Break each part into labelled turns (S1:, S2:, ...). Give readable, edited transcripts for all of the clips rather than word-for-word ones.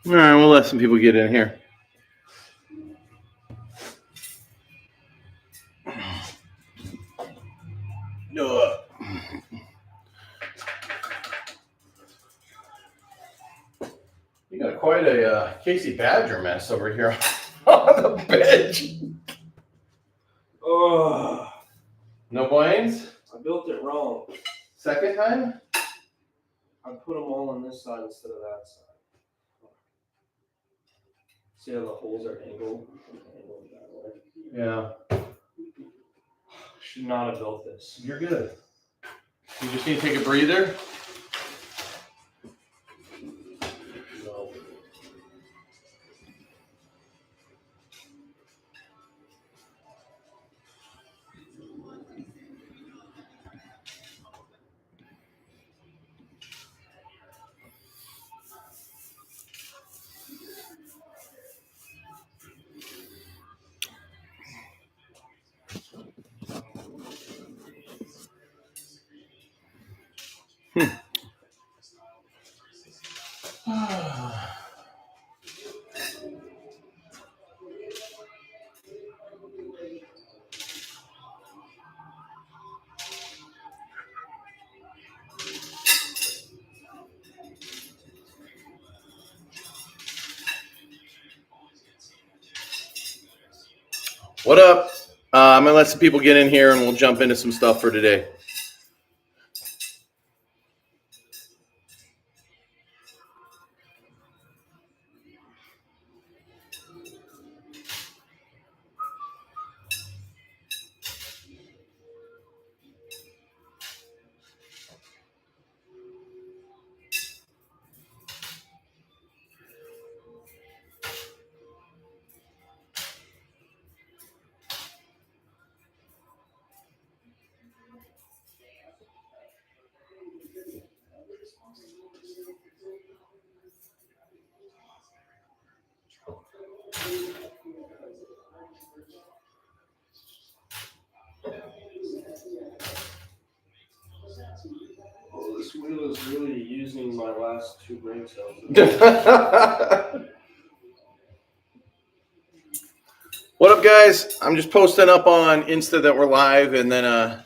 S1: All right, we'll let some people get in here. You got quite a Casey Badger mess over here on the bench.
S2: Oh,
S1: No blames?
S2: I built it wrong.
S1: Second time?
S2: I put them all on this side instead of that side. See how the holes are angled? Angled that way.
S1: Yeah.
S2: Should not have built this.
S1: You're good. You just need to take a breather.
S2: No.
S1: What up? I'm going to let some people get in here and we'll jump into some stuff for today.
S2: Oh, this wheel is really using my last 2 brain cells.
S1: What up, guys? I'm just posting up on Insta that we're live, and then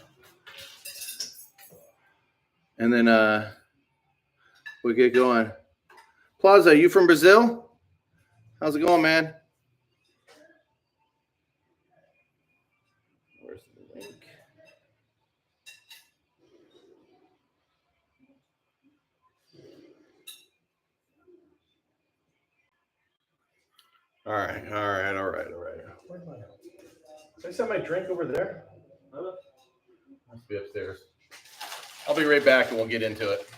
S1: we get going. Plaza, you from Brazil? How's it going, man? Where's the link? All right. Where's my? Did I set my drink over there? Must be upstairs. I'll be right back, and we'll get into it.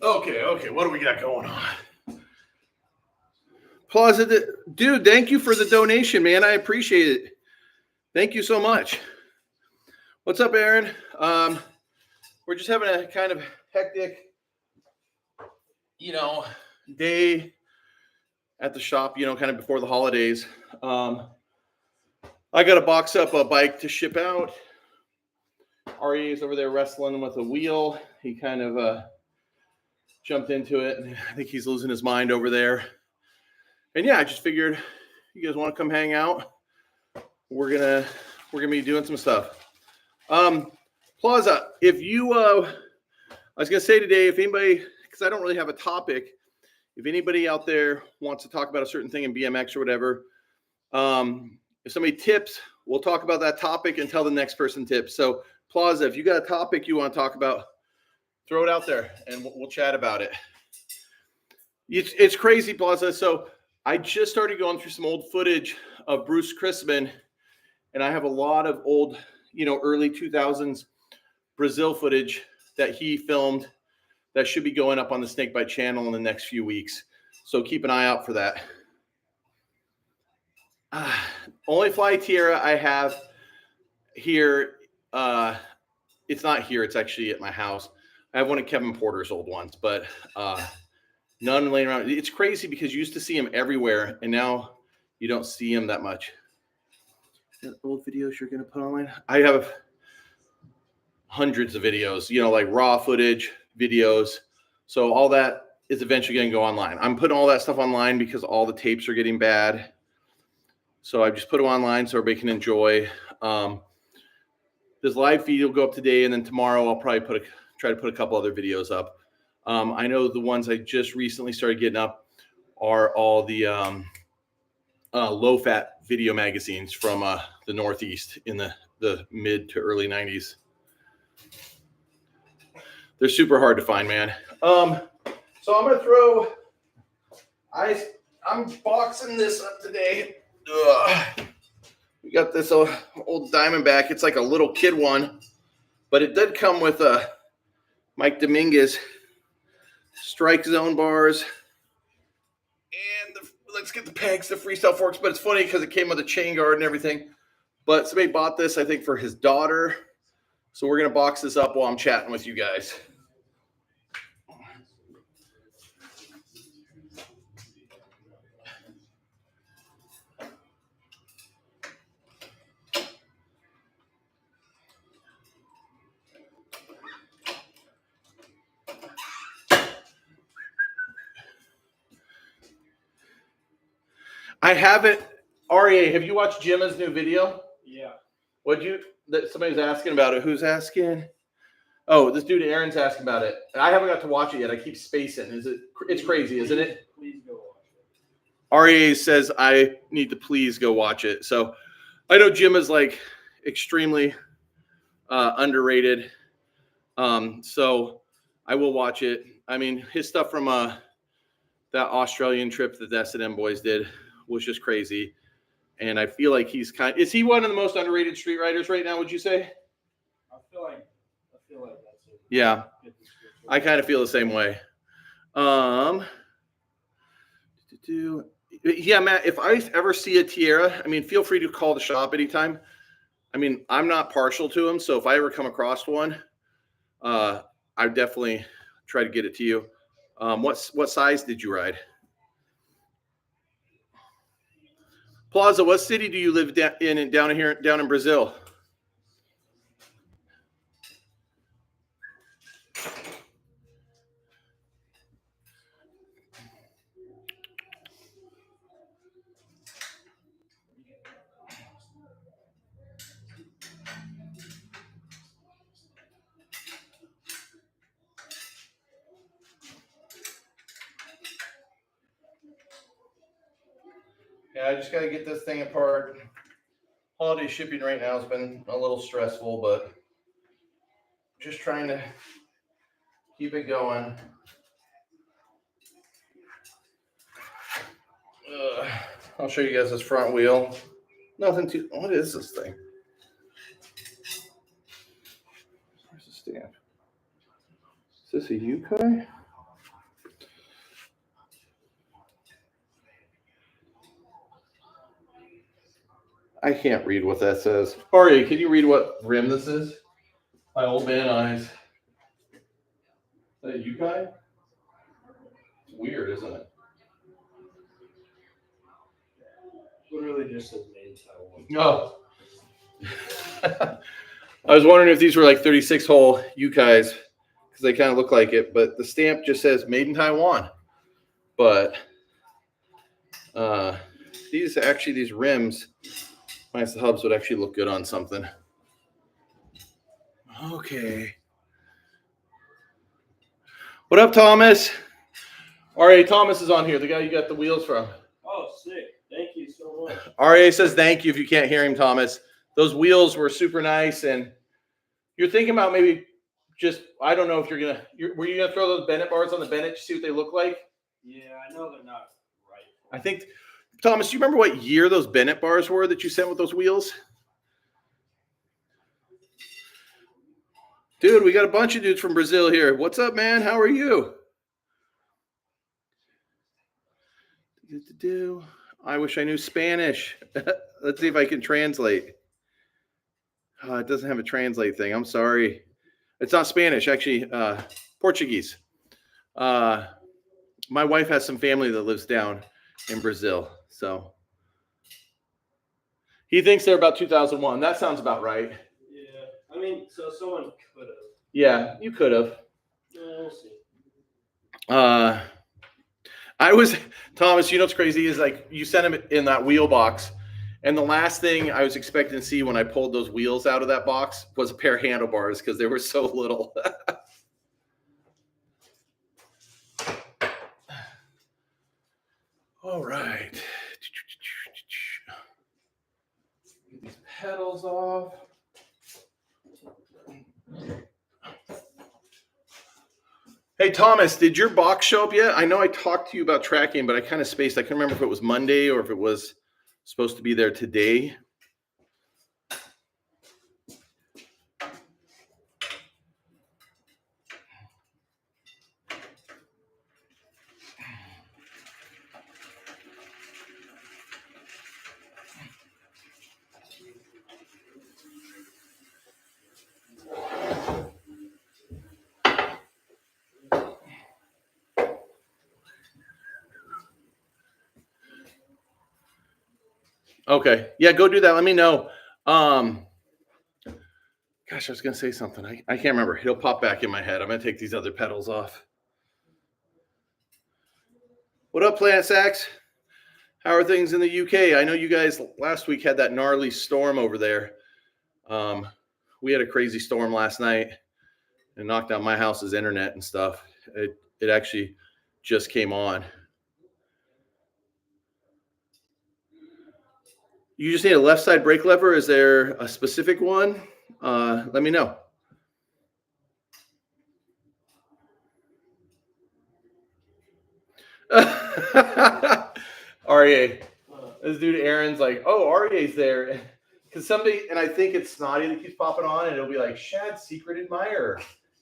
S1: Okay. What do we got going on? Plaza, dude, thank you for the donation, man. I appreciate it. Thank you so much. What's up, Aaron? We're just having a kind of hectic, day at the shop, kind of before the holidays. I got to box up a bike to ship out. Ari is over there wrestling with a wheel. He kind of jumped into it, and I think he's losing his mind over there. And yeah, I just figured you guys want to come hang out. We're gonna be doing some stuff. Plaza, if you I was gonna say today, if anybody, because I don't really have a topic, if anybody out there wants to talk about a certain thing in BMX or whatever, if somebody tips, we'll talk about that topic until the next person tips. So Plaza, if you got a topic you want to talk about, throw it out there and we'll chat about it. It's crazy, Plaza. So I just started going through some old footage of Bruce Chrisman, and I have a lot of old, early 2000s Brazil footage that he filmed that should be going up on the Snakebite channel in the next few weeks. So keep an eye out for that. Only Fly Tierra I have here it's not here. It's actually at my house. I have one of Kevin Porter's old ones, but none laying around. It's crazy because you used to see them everywhere, and now you don't see them that much. Old videos you're gonna put online? I have hundreds of videos, like raw footage, videos. So all that is eventually going to go online. I'm putting all that stuff online because all the tapes are getting bad. So I just put them online so everybody can enjoy. This live feed will go up today, and then tomorrow I'll probably try to put a couple other videos up. I know the ones I just recently started getting up are all the low-fat video magazines from the Northeast in the mid to early 90s. They're super hard to find, man. So I'm gonna I'm boxing this up today. Ugh. We got this old Diamondback. It's like a little kid one, but it did come with a Mike Dominguez strike zone bars. And let's get the pegs, the freestyle forks. But it's funny because it came with a chain guard and everything. But somebody bought this, I think, for his daughter. So we're gonna box this up while I'm chatting with you guys. I haven't. REA, have you watched Jim's new video?
S2: Yeah.
S1: Somebody's asking about it. Who's asking? Oh, this dude Aaron's asking about it. I haven't got to watch it yet. I keep spacing. It's crazy, isn't it?
S2: Please go watch it.
S1: REA says I need to please go watch it. So I know Jim is like extremely underrated. So I will watch it. I mean, his stuff from that Australian trip that the S&M boys did was just crazy. And I feel like is he one of the most underrated street riders right now, would you say?
S2: I feel like that's it.
S1: Yeah. I kind of feel the same way. Yeah, Matt, if I ever see a Tierra, I mean, feel free to call the shop anytime. I mean, I'm not partial to them, so if I ever come across one, I definitely try to get it to you. What size did you ride? Plaza, what city do you live down in Brazil? Yeah, I just got to get this thing apart. Holiday shipping right now has been a little stressful, but just trying to keep it going. I'll show you guys this front wheel. Nothing too. What is this thing? Where's the stamp? Is this a Yukai? I can't read what that says. Ari, can you read what rim this is? My old man eyes. Is that a Yukai? It's weird, isn't it?
S2: Literally just says made in Taiwan.
S1: Oh. I was wondering if these were like 36-hole Yukais because they kind of look like it, but the stamp just says made in Taiwan. But these rims, minus the hubs, would actually look good on something. Okay. What up, Thomas? RA Thomas is on here, the guy you got the wheels from.
S2: Oh, sick. Thank you so much.
S1: RA says thank you if you can't hear him, Thomas. Those wheels were super nice, and you're thinking about maybe just, I don't know if were you going to throw those Bennett bars on the Bennett to see what they look like?
S2: Yeah, I know they're not right.
S1: I think, Thomas, do you remember what year those Bennett bars were that you sent with those wheels? Dude, we got a bunch of dudes from Brazil here. What's up, man? How are you? I wish I knew Spanish. Let's see if I can translate. It doesn't have a translate thing. I'm sorry. It's not Spanish, actually, Portuguese. My wife has some family that lives down in Brazil. So he thinks they're about 2001. That sounds about right.
S2: Yeah. I mean, so someone could have.
S1: Yeah, you could have.
S2: We'll see.
S1: I was, Thomas, you know what's crazy is like you sent him in that wheel box. And the last thing I was expecting to see when I pulled those wheels out of that box was a pair of handlebars because they were so little. All right. Get these pedals off. Hey, Thomas, did your box show up yet? I know I talked to you about tracking, but I kind of spaced. I couldn't remember if it was Monday or if it was supposed to be there today. Okay. Yeah, go do that. Let me know. Gosh, I was going to say something. I can't remember. It'll pop back in my head. I'm going to take these other pedals off. What up, Planet Sacks? How are things in the UK? I know you guys last week had that gnarly storm over there. We had a crazy storm last night and knocked out my house's internet and stuff. It actually just came on. You just need a left side brake lever. Is there a specific one? Let me know. REA. This dude Aaron's like, oh, REA's there. Because somebody, and I think it's Snotty that keeps popping on, and it'll be like, Shad's secret admirer.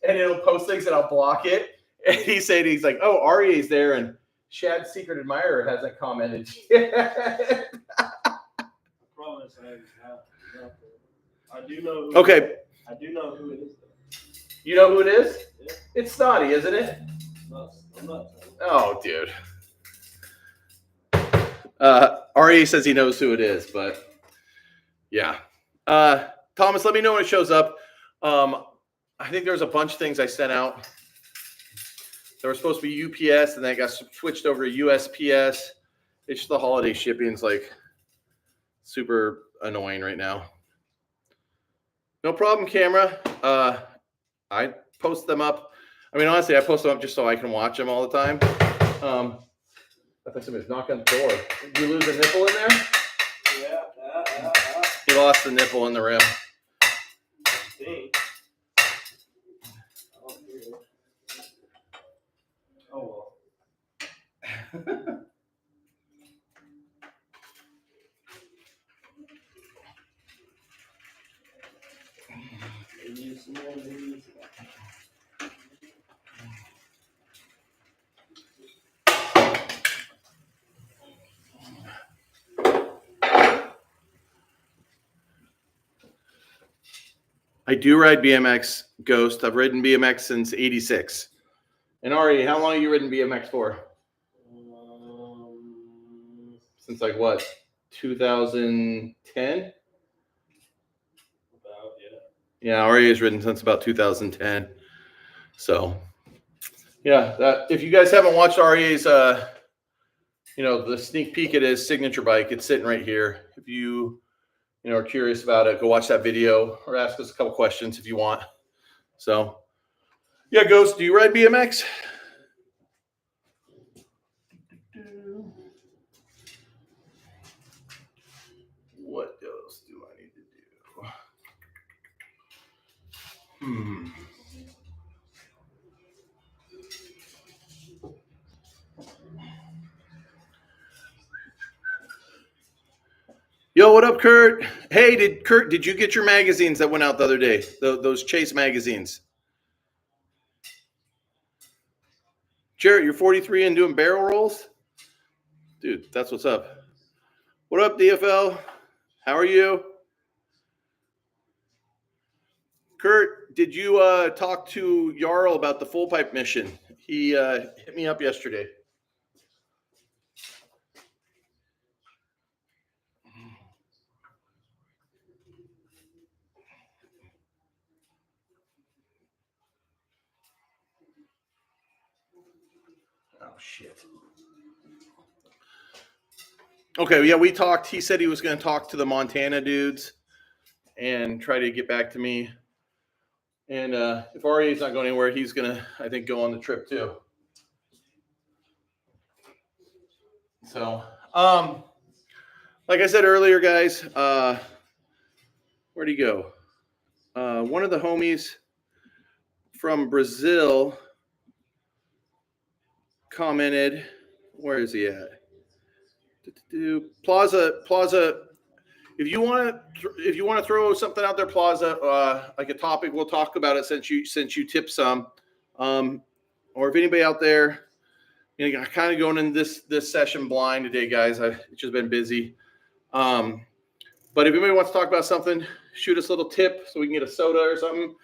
S1: And it'll post things and I'll block it. And he's like, oh, REA's there, and Shad's secret admirer hasn't commented yet.
S2: I do know.
S1: Okay.
S2: I do know who it is.
S1: You know who it is?
S2: Yeah.
S1: It's Snotty, isn't it?
S2: I'm not.
S1: Oh, dude. REA says he knows who it is, but yeah. Thomas, let me know when it shows up. I think there's a bunch of things I sent out. They were supposed to be UPS, and then it got switched over to USPS. It's just the holiday shipping's like super annoying right now. No problem, camera. I post them up. I mean, honestly, I post them up just so I can watch them all the time. I thought somebody's knocking on the door. Did you lose a nipple in there?
S2: Yeah.
S1: He lost the nipple in the rim.
S2: I think. I don't hear it. Oh well.
S1: I do ride BMX, Ghost. I've ridden BMX since '86. And Ari, how long have you ridden BMX for? Since like what? 2010?
S2: About, yeah.
S1: Yeah, Ari has ridden since about 2010. So, yeah, if you guys haven't watched REA's, the sneak peek at his signature bike, it's sitting right here. If you are curious about it, go watch that video or ask us a couple questions if you want. So, yeah, Ghost, do you ride BMX? What else do I need to do? Yo, what up, Kurt? Hey, did you get your magazines that went out the other day? Those Chase magazines. Jarrett, you're 43 and doing barrel rolls? Dude, that's what's up. What up, DFL? How are you? Kurt, did you talk to Jarl about the full pipe mission? He hit me up yesterday. Oh, shit. Okay, yeah, we talked. He said he was going to talk to the Montana dudes and try to get back to me. And if RA is not going anywhere, he's going to, I think, go on the trip too. So, like I said earlier, guys, where'd he go? One of the homies from Brazil commented, where is he at? Plaza. If you want to throw something out there, Plaza, like a topic, we'll talk about it since you tipped some. Or if anybody out there, I'm kind of going in this session blind today, guys. It's just been busy. But if anybody wants to talk about something, shoot us a little tip so we can get a soda or something,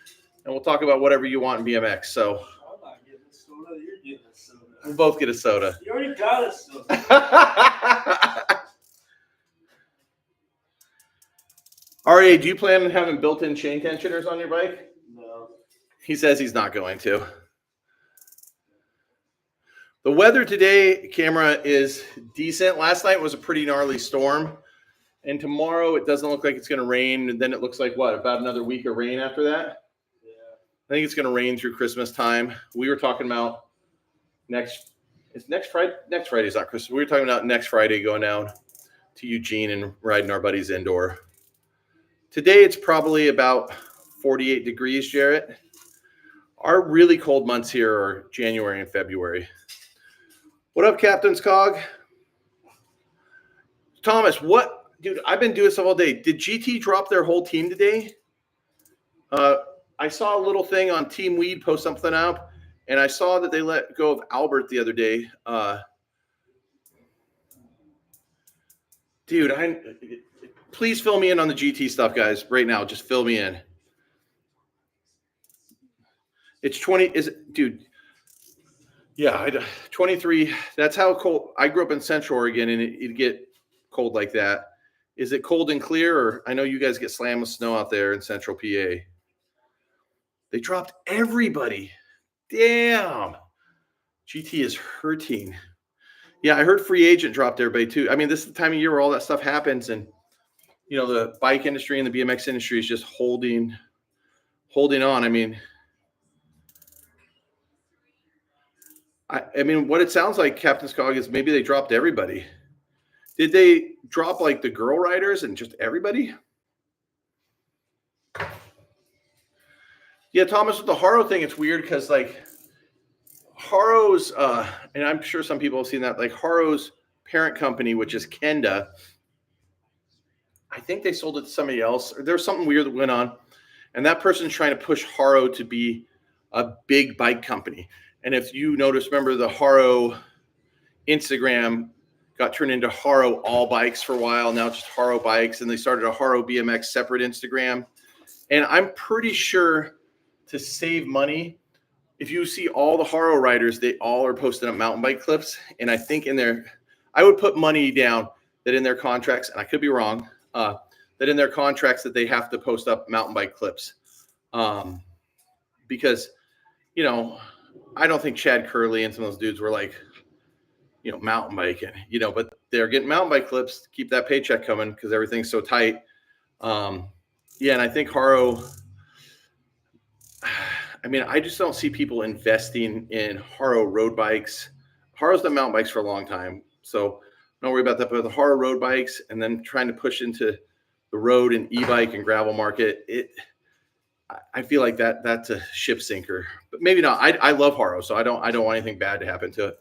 S1: and we'll talk about whatever you want in BMX. So
S2: I'm not getting a soda. You're getting a soda.
S1: we'll both get a soda.
S2: You already got a soda.
S1: RA, do you plan on having built-in chain tensioners on your bike?
S2: No.
S1: He says he's not going to. The weather today, camera, is decent. Last night was a pretty gnarly storm. And tomorrow it doesn't look like it's going to rain. And then it looks like, what, about another week of rain after that?
S2: Yeah.
S1: I think it's going to rain through Christmas time. We were talking about next Friday. Next Friday's not Christmas. We were talking about next Friday going down to Eugene and riding our buddies indoor. Today it's probably about 48 degrees, Jarrett. Our really cold months here are January and February. What up, Captain's Cog? Thomas, what? Dude, I've been doing stuff all day. Did GT drop their whole team today? I saw a little thing on Team Weed post something out, and I saw that they let go of Albert the other day. Dude, please fill me in on the GT stuff, guys, right now. Just fill me in. It's 20. Dude? Yeah, 23. That's how cold. I grew up in Central Oregon, and it'd get cold like that. Is it cold and clear? Or I know you guys get slammed with snow out there in Central PA. They dropped everybody. Damn. GT is hurting. Yeah, I heard free agent dropped everybody too. I mean, this is the time of year where all that stuff happens, and the bike industry and the BMX industry is just holding on. I mean, what it sounds like, Captain's Cog, is maybe they dropped everybody. Did they drop like the girl riders and just everybody? Yeah, Thomas, with the Haro thing, it's weird because like Haro's, and I'm sure some people have seen that, like Haro's parent company, which is Kenda, I think they sold it to somebody else. Or there's something weird that went on. And that person's trying to push Haro to be a big bike company. And if you notice, remember the Haro Instagram got turned into Haro All Bikes for a while. Now just Haro Bikes. And they started a Haro BMX separate Instagram. And I'm pretty sure to save money, if you see all the Haro riders, they all are posting up mountain bike clips. And I think I would put money down that in their contracts, and I could be wrong, that in their contracts that they have to post up mountain bike clips. Because, I don't think Chad Curley and some of those dudes were like, mountain biking, but they're getting mountain bike clips to keep that paycheck coming because everything's so tight. Yeah, and I think Haro, I just don't see people investing in Haro road bikes. Haro's done mountain bikes for a long time, so don't worry about that. But the Haro road bikes and then trying to push into the road and e-bike and gravel market, I feel like that's a ship sinker. But maybe not. I love Haro, so I don't want anything bad to happen to it.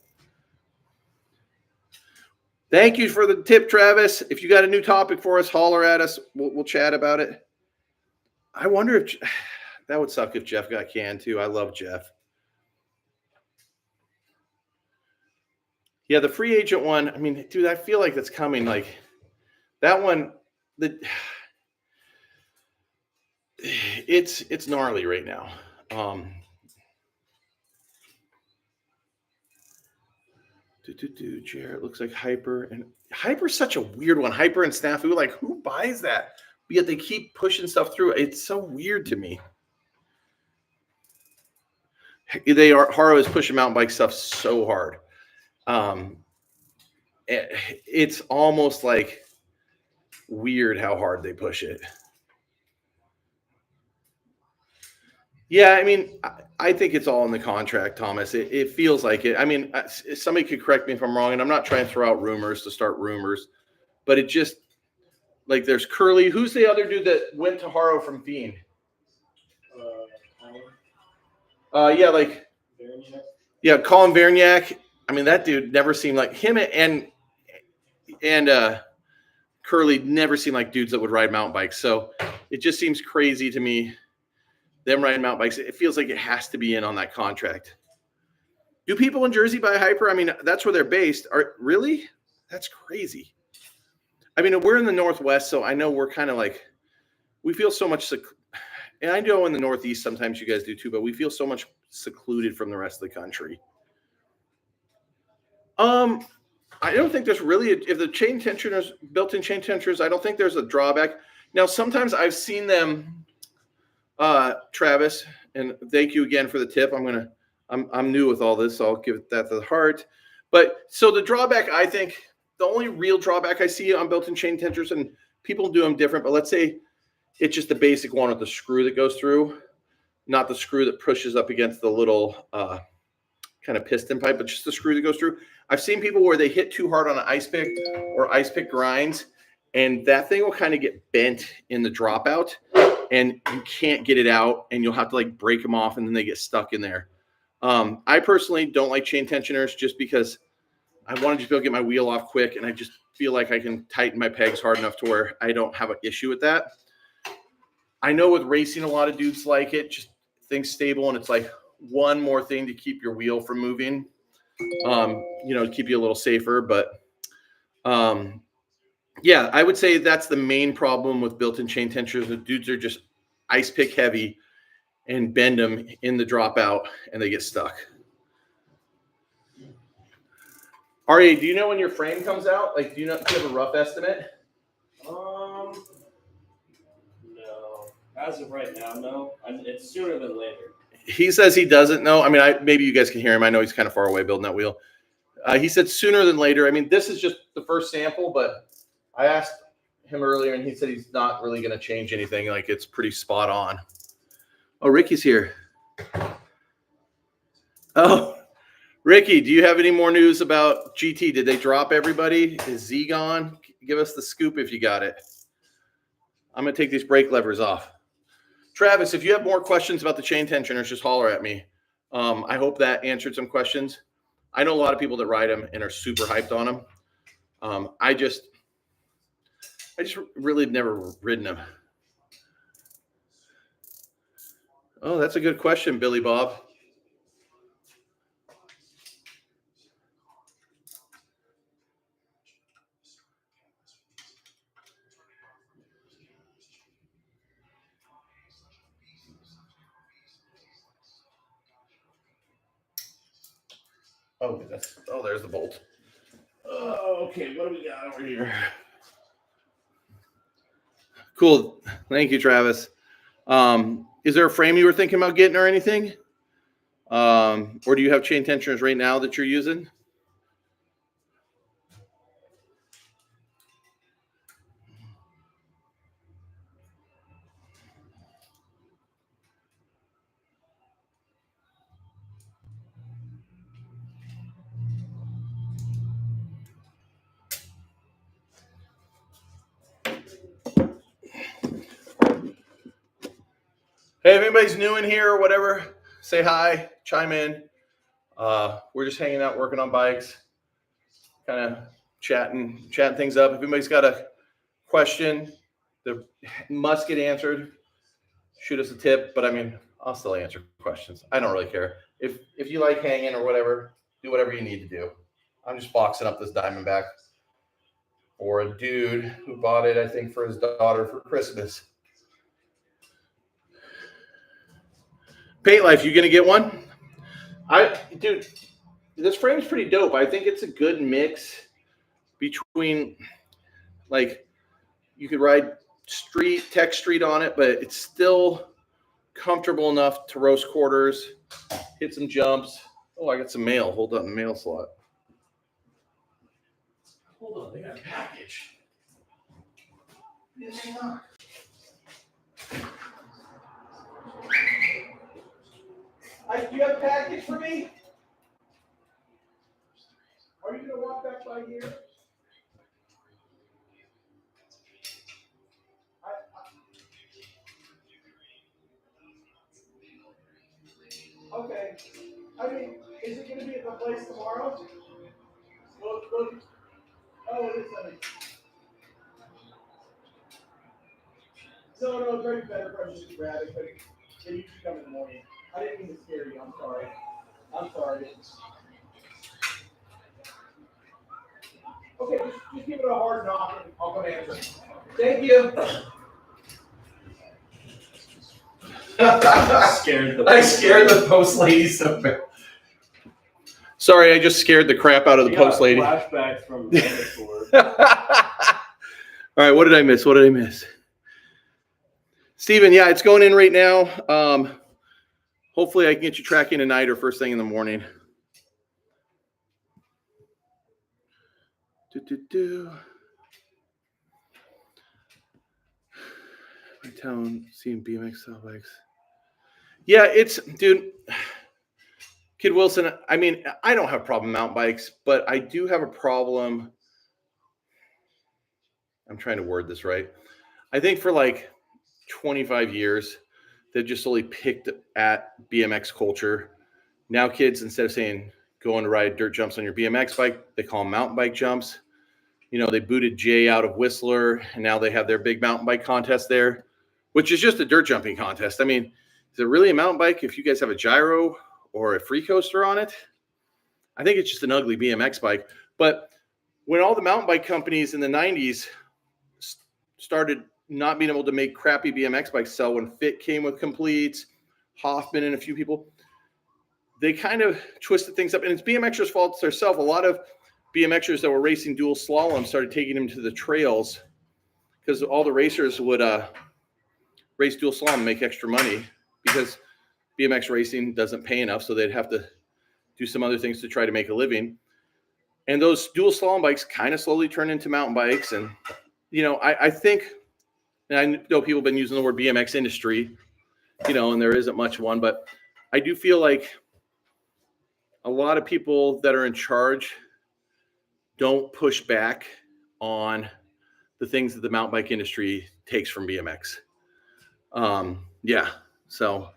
S1: Thank you for the tip, Travis. If you got a new topic for us, holler at us. We'll chat about it. I wonder if that would suck if Jeff got canned too. I love Jeff. Yeah, the free agent one. Dude, I feel like that's coming. Like that one, it's gnarly right now. Jared looks like Hyper, and Hyper's such a weird one. Hyper and Snafu, like who buys that? But yet they keep pushing stuff through. It's so weird to me. Haro is pushing mountain bike stuff so hard. It's almost like weird how hard they push it. Yeah, I mean, I think it's all in the contract, Thomas. It feels like it. I mean, somebody could correct me if I'm wrong, and I'm not trying to throw out rumors to start rumors, but it just like there's Curly. Who's the other dude that went to Haro from Fiend? Yeah, like Verniak. Yeah, Colin Verniak. I mean, that dude never seemed like him, and Curly never seemed like dudes that would ride mountain bikes. So it just seems crazy to me. Them riding mountain bikes, it feels like it has to be in on that contract. Do people in Jersey buy Hyper? I mean, that's where they're based. Really? That's crazy. I mean, we're in the Northwest, so I know we're kind of like, we feel so much, and I know in the Northeast sometimes you guys do too, but we feel so much secluded from the rest of the country. I don't think there's really, if the chain tensioners, built-in chain tensioners, I don't think there's a drawback. Now, sometimes I've seen them, Travis, and thank you again for the tip. I'm new with all this, so I'll give that to the heart. But so the drawback, I think, the only real drawback I see on built-in chain tensioners, and people do them different, but let's say it's just the basic one with the screw that goes through, not the screw that pushes up against the little kind of piston pipe, but just the screw that goes through. I've seen people where they hit too hard on an ice pick or ice pick grinds, and that thing will kind of get bent in the dropout, and you can't get it out, and you'll have to like break them off, and then they get stuck in there. I personally don't like chain tensioners just because I want to just be able to get my wheel off quick, and I just feel like I can tighten my pegs hard enough to where I don't have an issue with that. I know with racing, a lot of dudes like it, just things stable, and it's like one more thing to keep your wheel from moving, to keep you a little safer. But yeah, I would say that's the main problem with built-in chain tensioners. The dudes are just ice pick heavy and bend them in the dropout, and they get stuck. RA, do you know when your frame comes out? Like, do you have a rough estimate?
S2: No. As of right now, no. It's sooner than later.
S1: He says he doesn't know. I mean, maybe you guys can hear him. I know he's kind of far away building that wheel. He said sooner than later. I mean, this is just the first sample, but I asked him earlier, and he said he's not really going to change anything. Like, it's pretty spot on. Oh, Ricky's here. Oh, Ricky, do you have any more news about GT? Did they drop everybody? Is Z gone? Give us the scoop if you got it. I'm going to take these brake levers off. Travis, if you have more questions about the chain tensioners, just holler at me. I hope that answered some questions. I know a lot of people that ride them and are super hyped on them. I just really never ridden them. Oh, that's a good question, Billy Bob. Oh, there's the bolt. Okay, what do we got over here? Cool. Thank you, Travis. Is there a frame you were thinking about getting or anything? Or do you have chain tensioners right now that you're using? Hey, if anybody's new in here or whatever, say hi, chime in. We're just hanging out, working on bikes, kind of chatting things up. If anybody's got a question that must get answered, shoot us a tip. But I mean, I'll still answer questions. I don't really care. If you like hanging or whatever, do whatever you need to do. I'm just boxing up this Diamondback for a dude who bought it, I think, for his daughter for Christmas. Paint Life, you gonna get one? Dude, this frame's pretty dope. I think it's a good mix between, like, you could ride tech street on it, but it's still comfortable enough to roast quarters, hit some jumps. Oh, I got some mail. Hold on, mail slot. Hold on, they got a package. Yes, not. Do you have a package for me? Are you gonna walk back by here? Okay. I mean, is it gonna be at the place tomorrow? Look. Oh, it is Sunday. No, it's very better for us to grab it, but they usually come in the morning. I didn't mean to scare you. I'm sorry. Okay, just give it a hard knock and I'll come answer. Thank you. I scared the post lady so bad. Sorry, I just scared the crap out of the post lady.
S2: Flashbacks from dinosaurs.
S1: All right, what did I miss? Steven, yeah, it's going in right now. Hopefully I can get you tracking tonight or first thing in the morning. My town seeing BMX style bikes. Yeah, dude, Kid Wilson, I mean, I don't have a problem with mountain bikes, but I do have a problem. I'm trying to word this right. I think for like 25 years, they've just solely picked at BMX culture. Now kids, instead of saying going to ride dirt jumps on your BMX bike, they call them mountain bike jumps. You know, they booted Jay out of Whistler, and now they have their big mountain bike contest there, which is just a dirt jumping contest. I mean, is it really a mountain bike if you guys have a gyro or a free coaster on it? I think it's just an ugly BMX bike. But when all the mountain bike companies in the 90s started not being able to make crappy BMX bikes sell, when Fit came with completes, Hoffman and a few people, they kind of twisted things up. And it's BMXers' fault themselves. A lot of BMXers that were racing dual slalom started taking them to the trails because all the racers would race dual slalom and make extra money because BMX racing doesn't pay enough, so they'd have to do some other things to try to make a living. And those dual slalom bikes kind of slowly turned into mountain bikes. And, you know, I think, and I know people have been using the word BMX industry, you know, and there isn't much one, but I do feel like a lot of people that are in charge don't push back on the things that the mountain bike industry takes from BMX. Yeah. So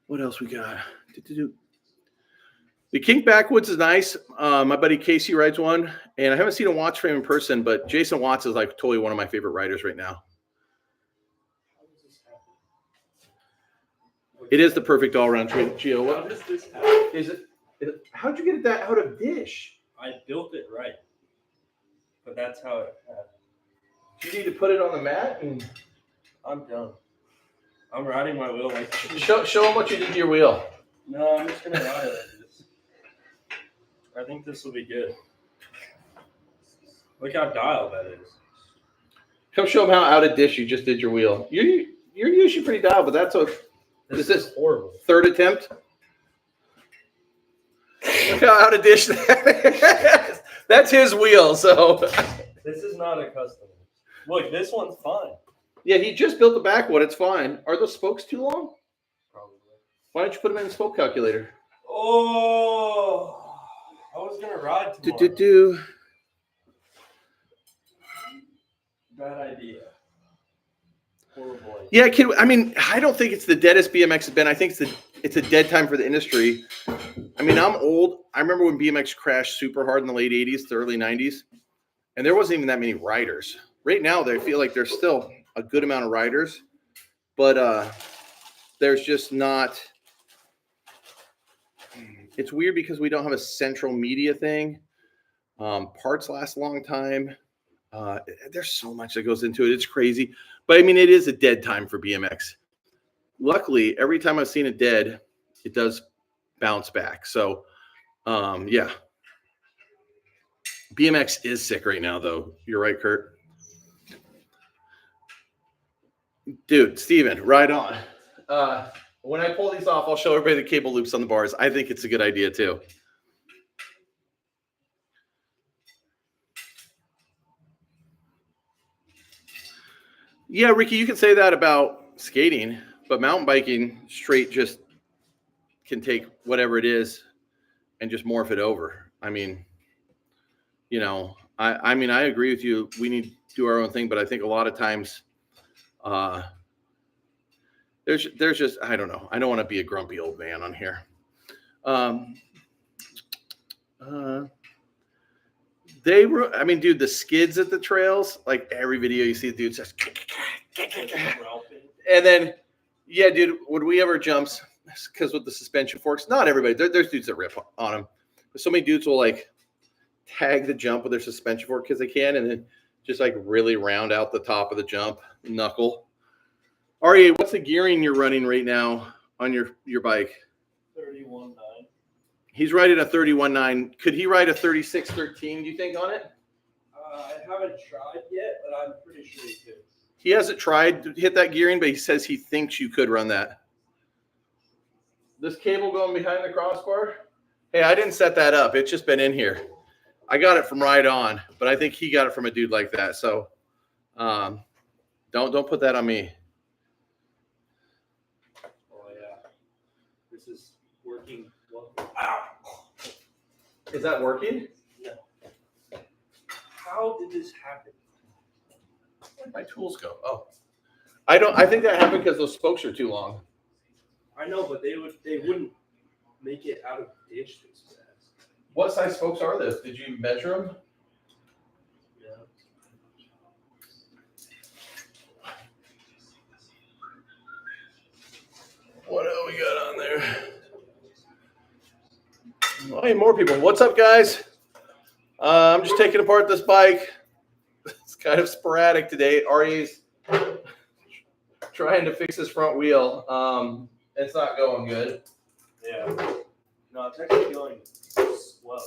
S1: what else we got? The Kink Backwoods is nice. My buddy Casey rides one, and I haven't seen a Watts frame in person, but Jason Watts is like totally one of my favorite riders right now. It is the perfect all-around trade. Gio, what is this? How'd you get that out of dish?
S2: I built it right, but that's how it happened.
S1: You need to put it on the mat, and
S2: I'm done. I'm riding my wheel like this.
S1: Show them what you did to your wheel.
S2: No, I'm just gonna ride it like this. I think this will be good. Look how dialed that is.
S1: Come show them how out of dish you just did your wheel. You're usually pretty dialed, but that's a.
S2: This is horrible.
S1: Third attempt. Look how out of dish that is. That's his wheel, so.
S2: This is not a custom. Look, this one's fine.
S1: Yeah, he just built the back one. It's fine. Are those spokes too long?
S2: Probably.
S1: Why don't you put them in the spoke calculator?
S2: Oh, I was going to ride tomorrow. Bad idea. Horrible idea.
S1: Yeah, kid. I mean, I don't think it's the deadest BMX has been. I think it's a dead time for the industry. I mean, I'm old. I remember when BMX crashed super hard in the late 80s to early 90s, and there wasn't even that many riders. Right now, they feel like there's still a good amount of riders, but there's just not. It's weird because we don't have a central media thing. Parts last a long time. There's so much that goes into it. It's crazy. But, I mean, it is a dead time for BMX. luckily, every time I've seen it dead, it does bounce back. So, yeah. BMX is sick right now, though. You're right, Kurt. Dude, Steven, right on. When I pull these off, I'll show everybody the cable loops on the bars. I think it's a good idea, too. Yeah, Ricky, you can say that about skating, but mountain biking straight just can take whatever it is and just morph it over. I mean, you know, I mean, I agree with you. We need to do our own thing, but I think a lot of times there's just, I don't know. I don't want to be a grumpy old man on here. I mean, dude, the skids at the trails, like every video you see, the dude says, and then, yeah, dude, when we ever jumps, because with the suspension forks, not everybody, there's dudes that rip on them, but so many dudes will like tag the jump with their suspension fork because they can, and then just like really round out the top of the jump, knuckle. Ari, what's the gearing you're running right now on your bike?
S2: 31.9.
S1: He's riding a 31.9. Could he ride a 36.13, do you think, on it?
S2: I haven't tried yet, but I'm pretty sure he could.
S1: He hasn't tried to hit that gearing, but he says he thinks you could run that. This cable going behind the crossbar? Hey, I didn't set that up. It's just been in here. I got it from Ride On, but I think he got it from a dude like that. So don't put that on me.
S2: Oh, yeah. This is working well.
S1: Is that working?
S2: No. How did this happen?
S1: Where'd my tools go? Oh. I think that happened because those spokes are too long.
S2: I know, but they wouldn't make it out of the ditch this fast.
S1: What size spokes are those? Did you measure them?
S2: Yeah.
S1: What do we got on there? Oh, hey, more people. What's up, guys? I'm just taking apart this bike. It's kind of sporadic today. Ari's trying to fix his front wheel. It's not going good.
S2: Yeah. No, it's actually going slow.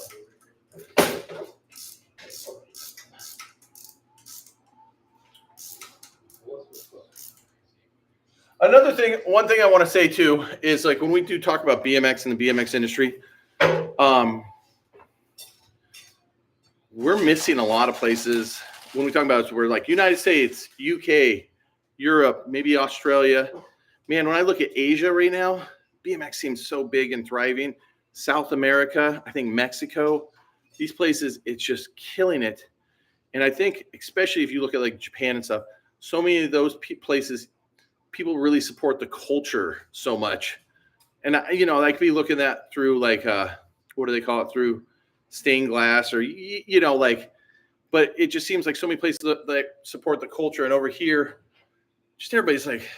S1: One thing I want to say too is like when we do talk about BMX and the BMX industry, we're missing a lot of places when we talk about it. We're like United States, UK, Europe, maybe Australia. Man, when I look at Asia right now, BMX seems so big and thriving. South America, I think Mexico, these places, it's just killing it. And I think, especially if you look at like Japan and stuff, so many of those places, people really support the culture so much. And, I could be looking at through like, what do they call it? Through stained glass or, but it just seems like so many places that support the culture. And over here, just everybody's like,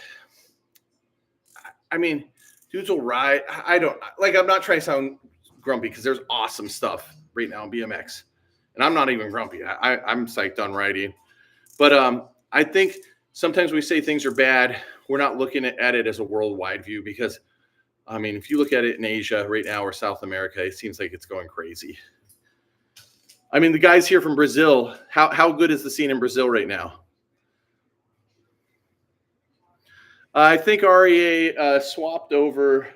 S1: I mean, dudes will ride. I'm not trying to sound grumpy because there's awesome stuff right now in BMX. And I'm not even grumpy. I'm psyched on riding. But I think sometimes we say things are bad. We're not looking at it as a worldwide view because, I mean, if you look at it in Asia right now or South America, it seems like it's going crazy. I mean, the guys here from Brazil, how good is the scene in Brazil right now? I think REA swapped over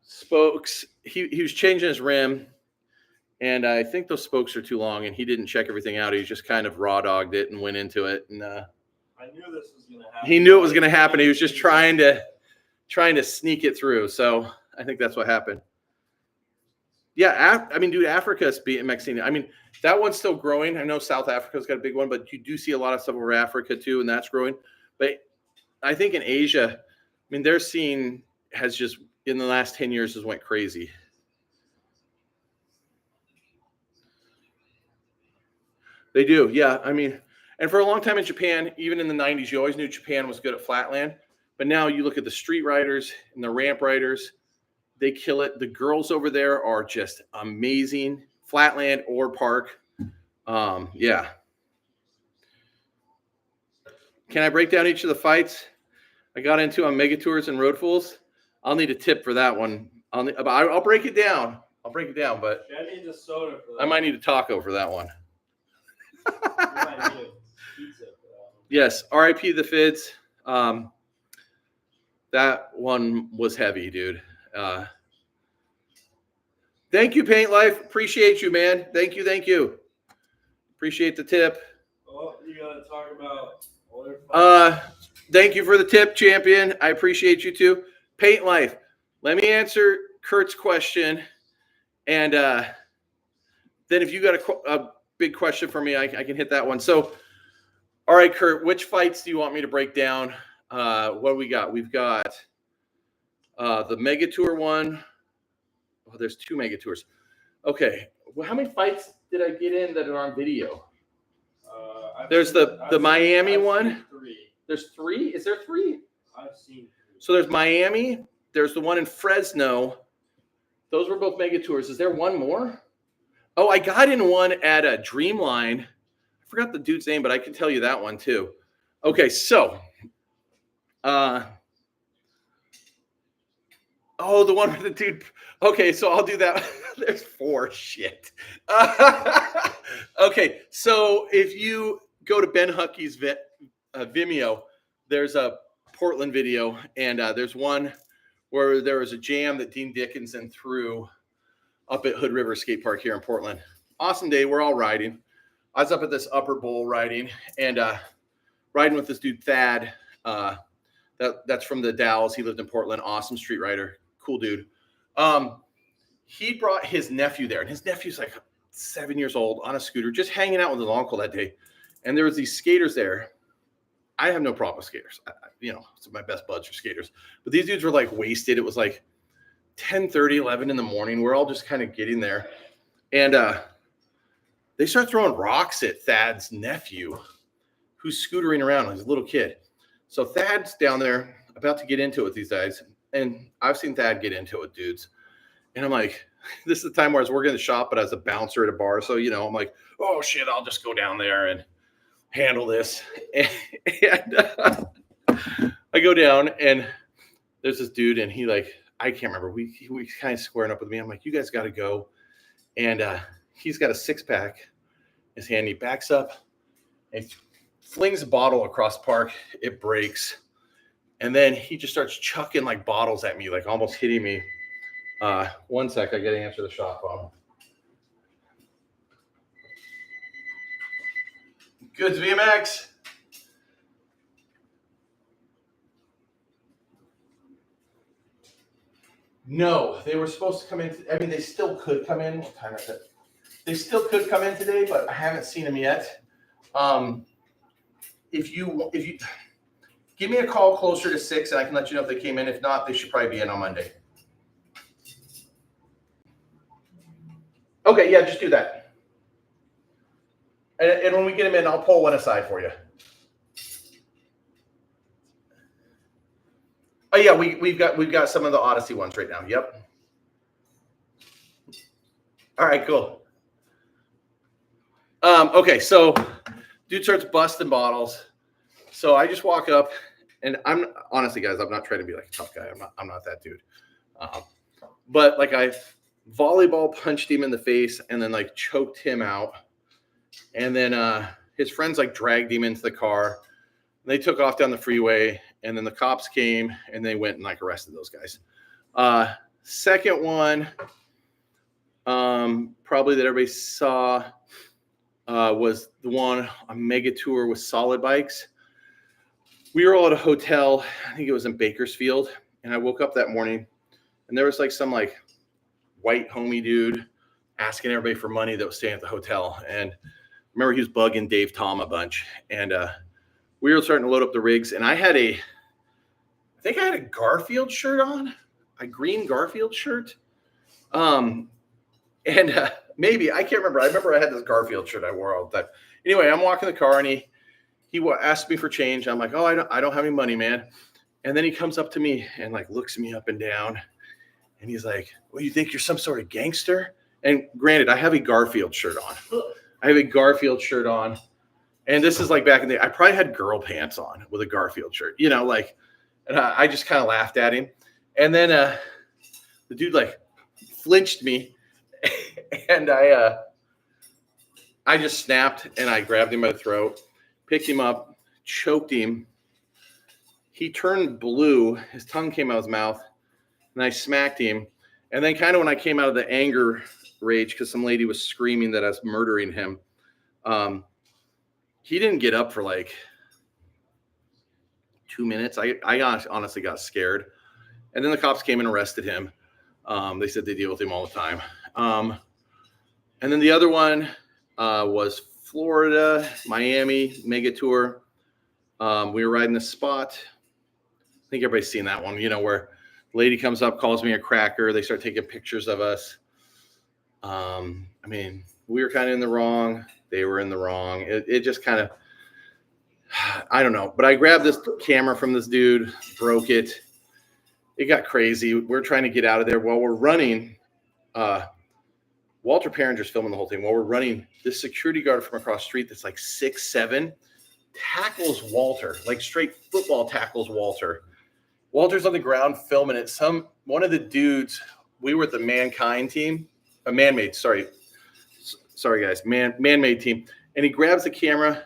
S1: spokes. He was changing his rim, and I think those spokes are too long, and he didn't check everything out. He just kind of raw dogged it and went into it. And
S2: I knew this was going to happen.
S1: He knew it was going to happen. He was just trying to sneak it through. So I think that's what happened. Yeah, I mean, dude, Africa's BMX scene. I mean, that one's still growing. I know South Africa's got a big one, but you do see a lot of stuff over Africa too, and that's growing. But I think in Asia, I mean, their scene has just in the last 10 years has went crazy. They do, yeah. I mean, and for a long time in Japan, even in the 90s, you always knew Japan was good at flatland. But now you look at the street riders and the ramp riders, they kill it. The girls over there are just amazing, flatland or park. Yeah. Can I break down each of the fights? I got into on Mega Tours and Road Fools. I'll need a tip for that one. I'll break it down. I'll break it down, but
S2: I need a soda for that.
S1: I might need a taco for that one.
S2: You might need a pizza for that one.
S1: Yes, R.I.P. the Fids. That one was heavy, dude. Thank you, Paint Life. Appreciate you, man. Thank you. Appreciate the tip.
S2: Oh, you gotta talk about other
S1: Thank you for the tip, champion. I appreciate you too. Paint Life. Let me answer Kurt's question, and then if you got a big question for me, I can hit that one. So, all right, Kurt, which fights do you want me to break down? What do we got? We've got the Mega Tour one. Oh, there's 2 Mega Tours. Okay. Well, how many fights did I get in that are on video? There's the Miami one.
S2: 3.
S1: There's 3? Is there 3?
S2: I've seen 3.
S1: So there's Miami. There's the one in Fresno. Those were both Mega Tours. Is there one more? Oh, I got in one at a Dreamline. I forgot the dude's name, but I can tell you that one too. Okay, so the one with the dude. Okay, so I'll do that. There's 4. Shit. Okay, so if you go to Ben Huckey's Vimeo, there's a Portland video, and there's one where there was a jam that Dean Dickinson threw up at Hood River Skate Park here in Portland. Awesome day. We're all riding. I was up at this upper bowl riding, and riding with this dude, Thad. That's from the Dalles. He lived in Portland. Awesome street rider. Cool dude. He brought his nephew there, and his nephew's like 7 years old on a scooter, just hanging out with his uncle that day. And there was these skaters there. I have no problem with skaters. Some of my best buds are skaters. But these dudes were like wasted. It was like 10:30, 11 in the morning. We're all just kind of getting there. And they start throwing rocks at Thad's nephew, who's scootering around like a little kid. So Thad's down there about to get into it with these guys. And I've seen Thad get into it with dudes. And I'm like, this is the time where I was working in the shop, but as a bouncer at a bar. So, I'm like, oh, shit, I'll just go down there and handle this. And I go down, and there's this dude, and he I can't remember. We kind of squaring up with me. I'm like, you guys got to go. And he's got a 6-pack in his hand. He backs up and flings a bottle across the park. It breaks. And then he just starts chucking bottles at me, almost hitting me. 1 sec, I got to answer the shop phone. Goods VMX. No, they were supposed to come in. They still could come in. What time is it? They still could come in today, but I haven't seen them yet. If you give me a call closer to 6, and I can let you know if they came in. If not, they should probably be in on Monday. Okay, yeah, just do that. And when we get them in, I'll pull one aside for you. Oh yeah, we've got some of the Odyssey ones right now. Yep. All right, cool. Okay, so dude starts busting bottles. So I just walk up, and I'm honestly, guys, I'm not trying to be like a tough guy. I'm not that dude. But I volleyball punched him in the face and then choked him out. And then his friends dragged him into the car. They took off down the freeway, and then the cops came and they went and arrested those guys. Second one, probably that everybody saw, was the one on Mega Tour with Solid Bikes. We were all at a hotel. I think it was in Bakersfield. And I woke up that morning, and there was some white homie dude asking everybody for money that was staying at the hotel. And remember, he was bugging Dave Tom a bunch. And we were starting to load up the rigs. And I think I had a Garfield shirt on, a green Garfield shirt. Maybe, I can't remember. I remember I had this Garfield shirt I wore all the time. Anyway, I'm walking the car, and he asked me for change. I'm like, oh, I don't have any money, man. And then he comes up to me and looks me up and down. And he's like, well, you think you're some sort of gangster? And granted, I have a Garfield shirt on. And this is back in the day. I probably had girl pants on with a Garfield shirt. And I just kind of laughed at him. And then the dude like flinched me, and I just snapped and I grabbed him by the throat, picked him up, choked him. He turned blue. His tongue came out of his mouth, and I smacked him. And then kind of when I came out of the anger rage because some lady was screaming that I was murdering him, he didn't get up for like 2 minutes. I honestly got scared. And then the cops came and arrested him. They said they deal with him all the time. And then the other one was Florida, Miami, mega tour. We were riding the spot. I think everybody's seen that one, where the lady comes up, calls me a cracker. They start taking pictures of us. We were kind of in the wrong. They were in the wrong. It just kind of, I don't know. But I grabbed this camera from this dude, broke it. It got crazy. We're trying to get out of there while we're running. Walter Perringer's filming the whole thing. While we're running, this security guard from across the street that's like 6'7" tackles Walter, like straight football tackles Walter. Walter's on the ground filming it. One of the dudes, we were at the Man-Made team. Sorry guys, Man-Made team. And he grabs the camera.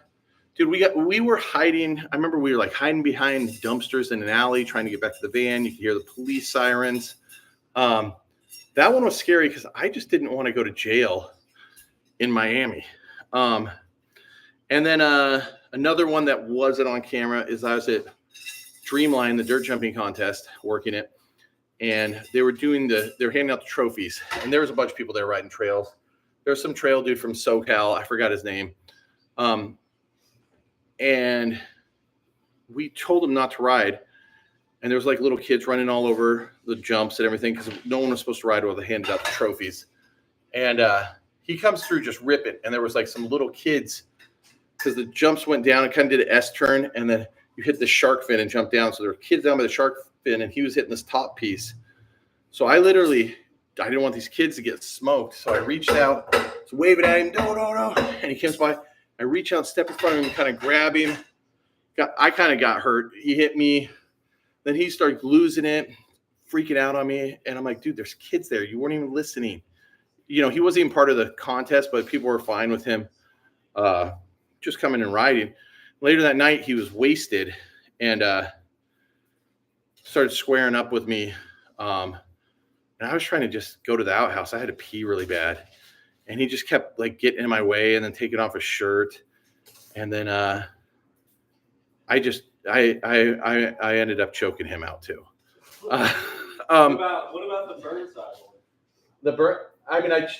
S1: Dude, we were hiding. I remember we were like hiding behind dumpsters in an alley trying to get back to the van. You could hear the police sirens. That one was scary because I just didn't want to go to jail in Miami. And then another one that wasn't on camera is I was at Dreamline, the dirt jumping contest, working it. And they were handing out the trophies. And there was a bunch of people there riding trails. There was some trail dude from SoCal. I forgot his name. And we told him not to ride. And there was like little kids running all over the jumps and everything because no one was supposed to ride while they handed out the trophies. And he comes through just ripping. And there was like some little kids because the jumps went down and kind of did an S turn. And then you hit the shark fin and jump down. So there were kids down by the shark fin and he was hitting this top piece. So I didn't want these kids to get smoked. So I reached out, was waving at him, no. And he comes by. I reach out, step in front of him, kind of grab him. I kind of got hurt. He hit me. Then he started losing it, freaking out on me. And I'm like, dude, there's kids there. You weren't even listening. He wasn't even part of the contest, but people were fine with him just coming and riding. Later that night, he was wasted and started squaring up with me. And I was trying to just go to the outhouse. I had to pee really bad. And he just kept like getting in my way and then taking off his shirt. And then I ended up choking him out too.
S2: What about the Burnside one?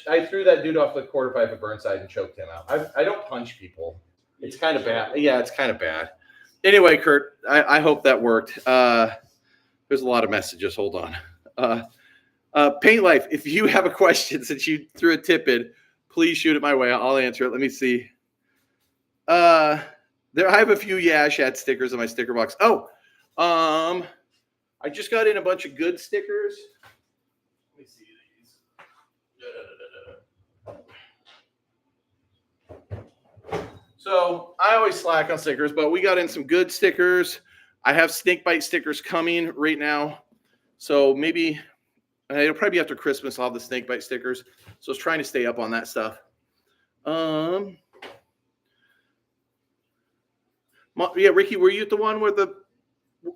S1: I threw that dude off the quarter pipe at Burnside and choked him out. I don't punch people. It's kind of bad. Yeah, it's kind of bad. Anyway, Kurt, I hope that worked. There's a lot of messages. Hold on. Paint Life, if you have a question since you threw a tip in, please shoot it my way. I'll answer it. Let me see. I have a few Shat stickers in my sticker box. I just got in a bunch of good stickers. Let me see these. So I always slack on stickers, but we got in some good stickers. I have Snakebite stickers coming right now. So maybe it'll probably be after Christmas. I'll have the Snakebite stickers. So I was trying to stay up on that stuff. Yeah, Ricky, were you at the one where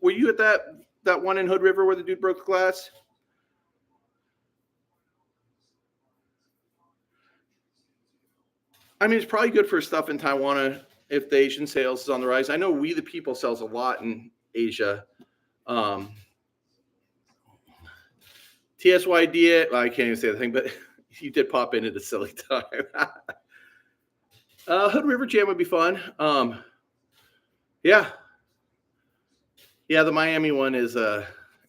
S1: were you at that one in Hood River where the dude broke the glass? It's probably good for stuff in Taiwan if the Asian sales is on the rise. I know We the People sells a lot in Asia. TSYD, well, I can't even say the thing, but you did pop in at a silly time. Hood River Jam would be fun. Yeah, the Miami one is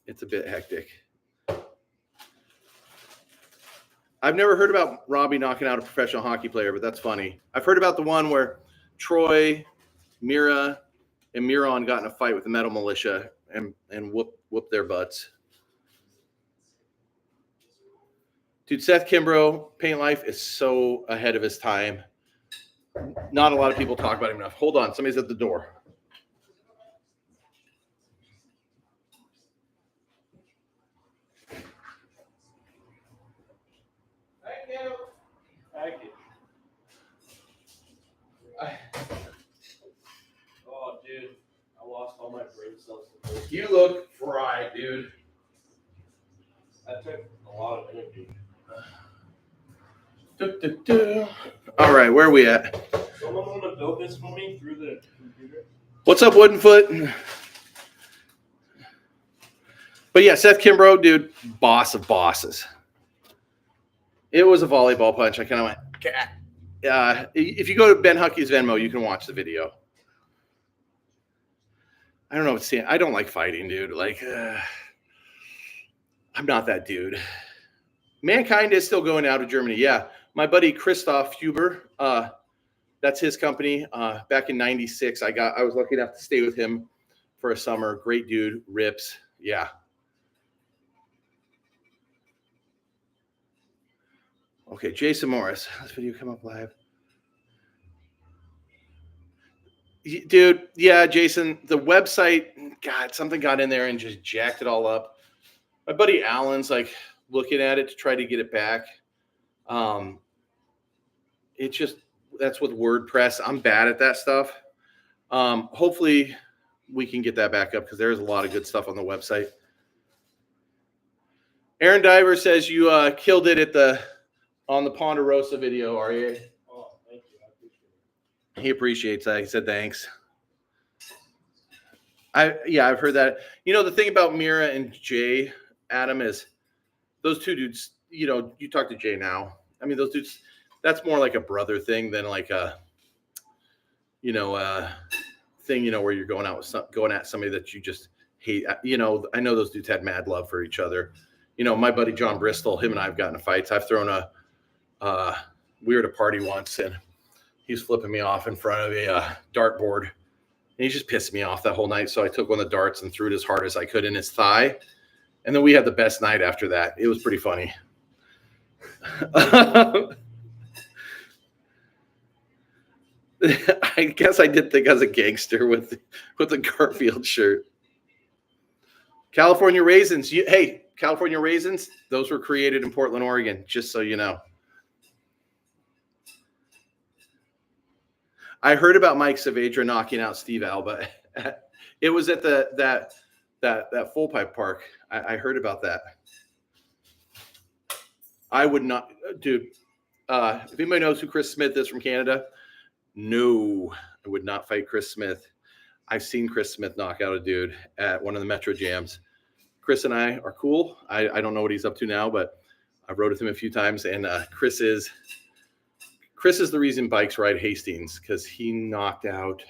S1: it's a bit hectic. I've never heard about Robbie knocking out a professional hockey player, but that's funny. I've heard about the one where Troy, Mira, and Miron got in a fight with the Metal Militia and whooped their butts. Dude, Seth Kimbrough, Paint Life is so ahead of his time. Not a lot of people talk about him enough. Hold on, somebody's at the door.
S2: dude. I lost all my brain cells.
S1: You look fried, dude.
S2: I took a lot of energy.
S1: All right, where are we at?
S2: Someone want to build this for me through the computer?
S1: What's up, Woodenfoot? But yeah, Seth Kimbrough, dude, boss of bosses. It was a volleyball punch. I kind of went, if you go to Ben Huckey's Venmo, you can watch the video. I don't know what's saying. I don't like fighting, dude. Like, I'm not that dude. Mankind is still going out of Germany. Yeah. My buddy Christoph Huber, that's his company. Back in '96, I was lucky enough to stay with him for a summer. Great dude, rips. Yeah. Okay, Jason Morris. This video come up live. Dude, yeah, Jason, the website, God, something got in there and just jacked it all up. My buddy Alan's like looking at it to try to get it back. It's just, that's with WordPress. I'm bad at that stuff. Hopefully we can get that back up because there's a lot of good stuff on the website. Aaron Diver says you killed it on the Ponderosa video, RA.
S2: Oh, thank you. I appreciate it.
S1: He appreciates that. He said thanks. I've heard that. You know, the thing about Mira and Jay, Adam, is those two dudes, you know, you talk to Jay now. I mean, those dudes, that's more like a brother thing than like a, you know, thing, you know, where you're going at somebody that you just hate. You know, I know those dudes had mad love for each other. You know, my buddy John Bristol, him and I have gotten in fights. I've thrown we were at a party once and he was flipping me off in front of a dartboard. And he just pissed me off that whole night. So I took one of the darts and threw it as hard as I could in his thigh. And then we had the best night after that. It was pretty funny. I guess I did think I was a gangster with a Garfield shirt. California raisins. Hey, California raisins, those were created in Portland, Oregon, just so you know. I heard about Mike Saavedra knocking out Steve Alba. It was at that full pipe park. I heard about that. I would not, dude. If anybody knows who Chris Smith is from Canada, no, I would not fight Chris Smith. I've seen Chris Smith knock out a dude at one of the Metro Jams. Chris and I are cool. I don't know what he's up to now, but I've rode with him a few times, and Chris is the reason bikes ride Hastings, because he knocked out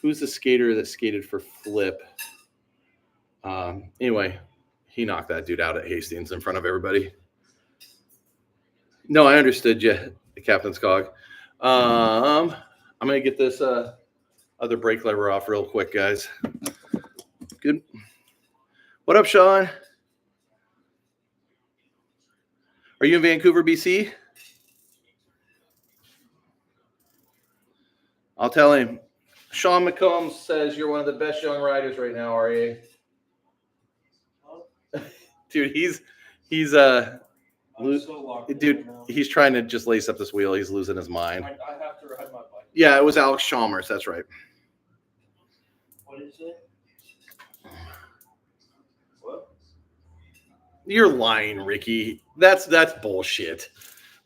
S1: who's the skater that skated for Flip? Anyway, he knocked that dude out at Hastings in front of everybody. No, I understood you, Captain's Cog. I'm gonna get this other brake lever off real quick, guys. Good. What up, Sean? Are you in Vancouver, BC? I'll tell him. Sean McCombs says you're one of the best young riders right now, RA. Dude, he's
S2: so
S1: dude,
S2: right now.
S1: he's trying to just lace up this wheel. He's losing his mind.
S2: I have to ride my bike.
S1: Yeah, it was Alex Chalmers. That's right.
S2: What did you say? What?
S1: You're lying, Ricky. That's bullshit.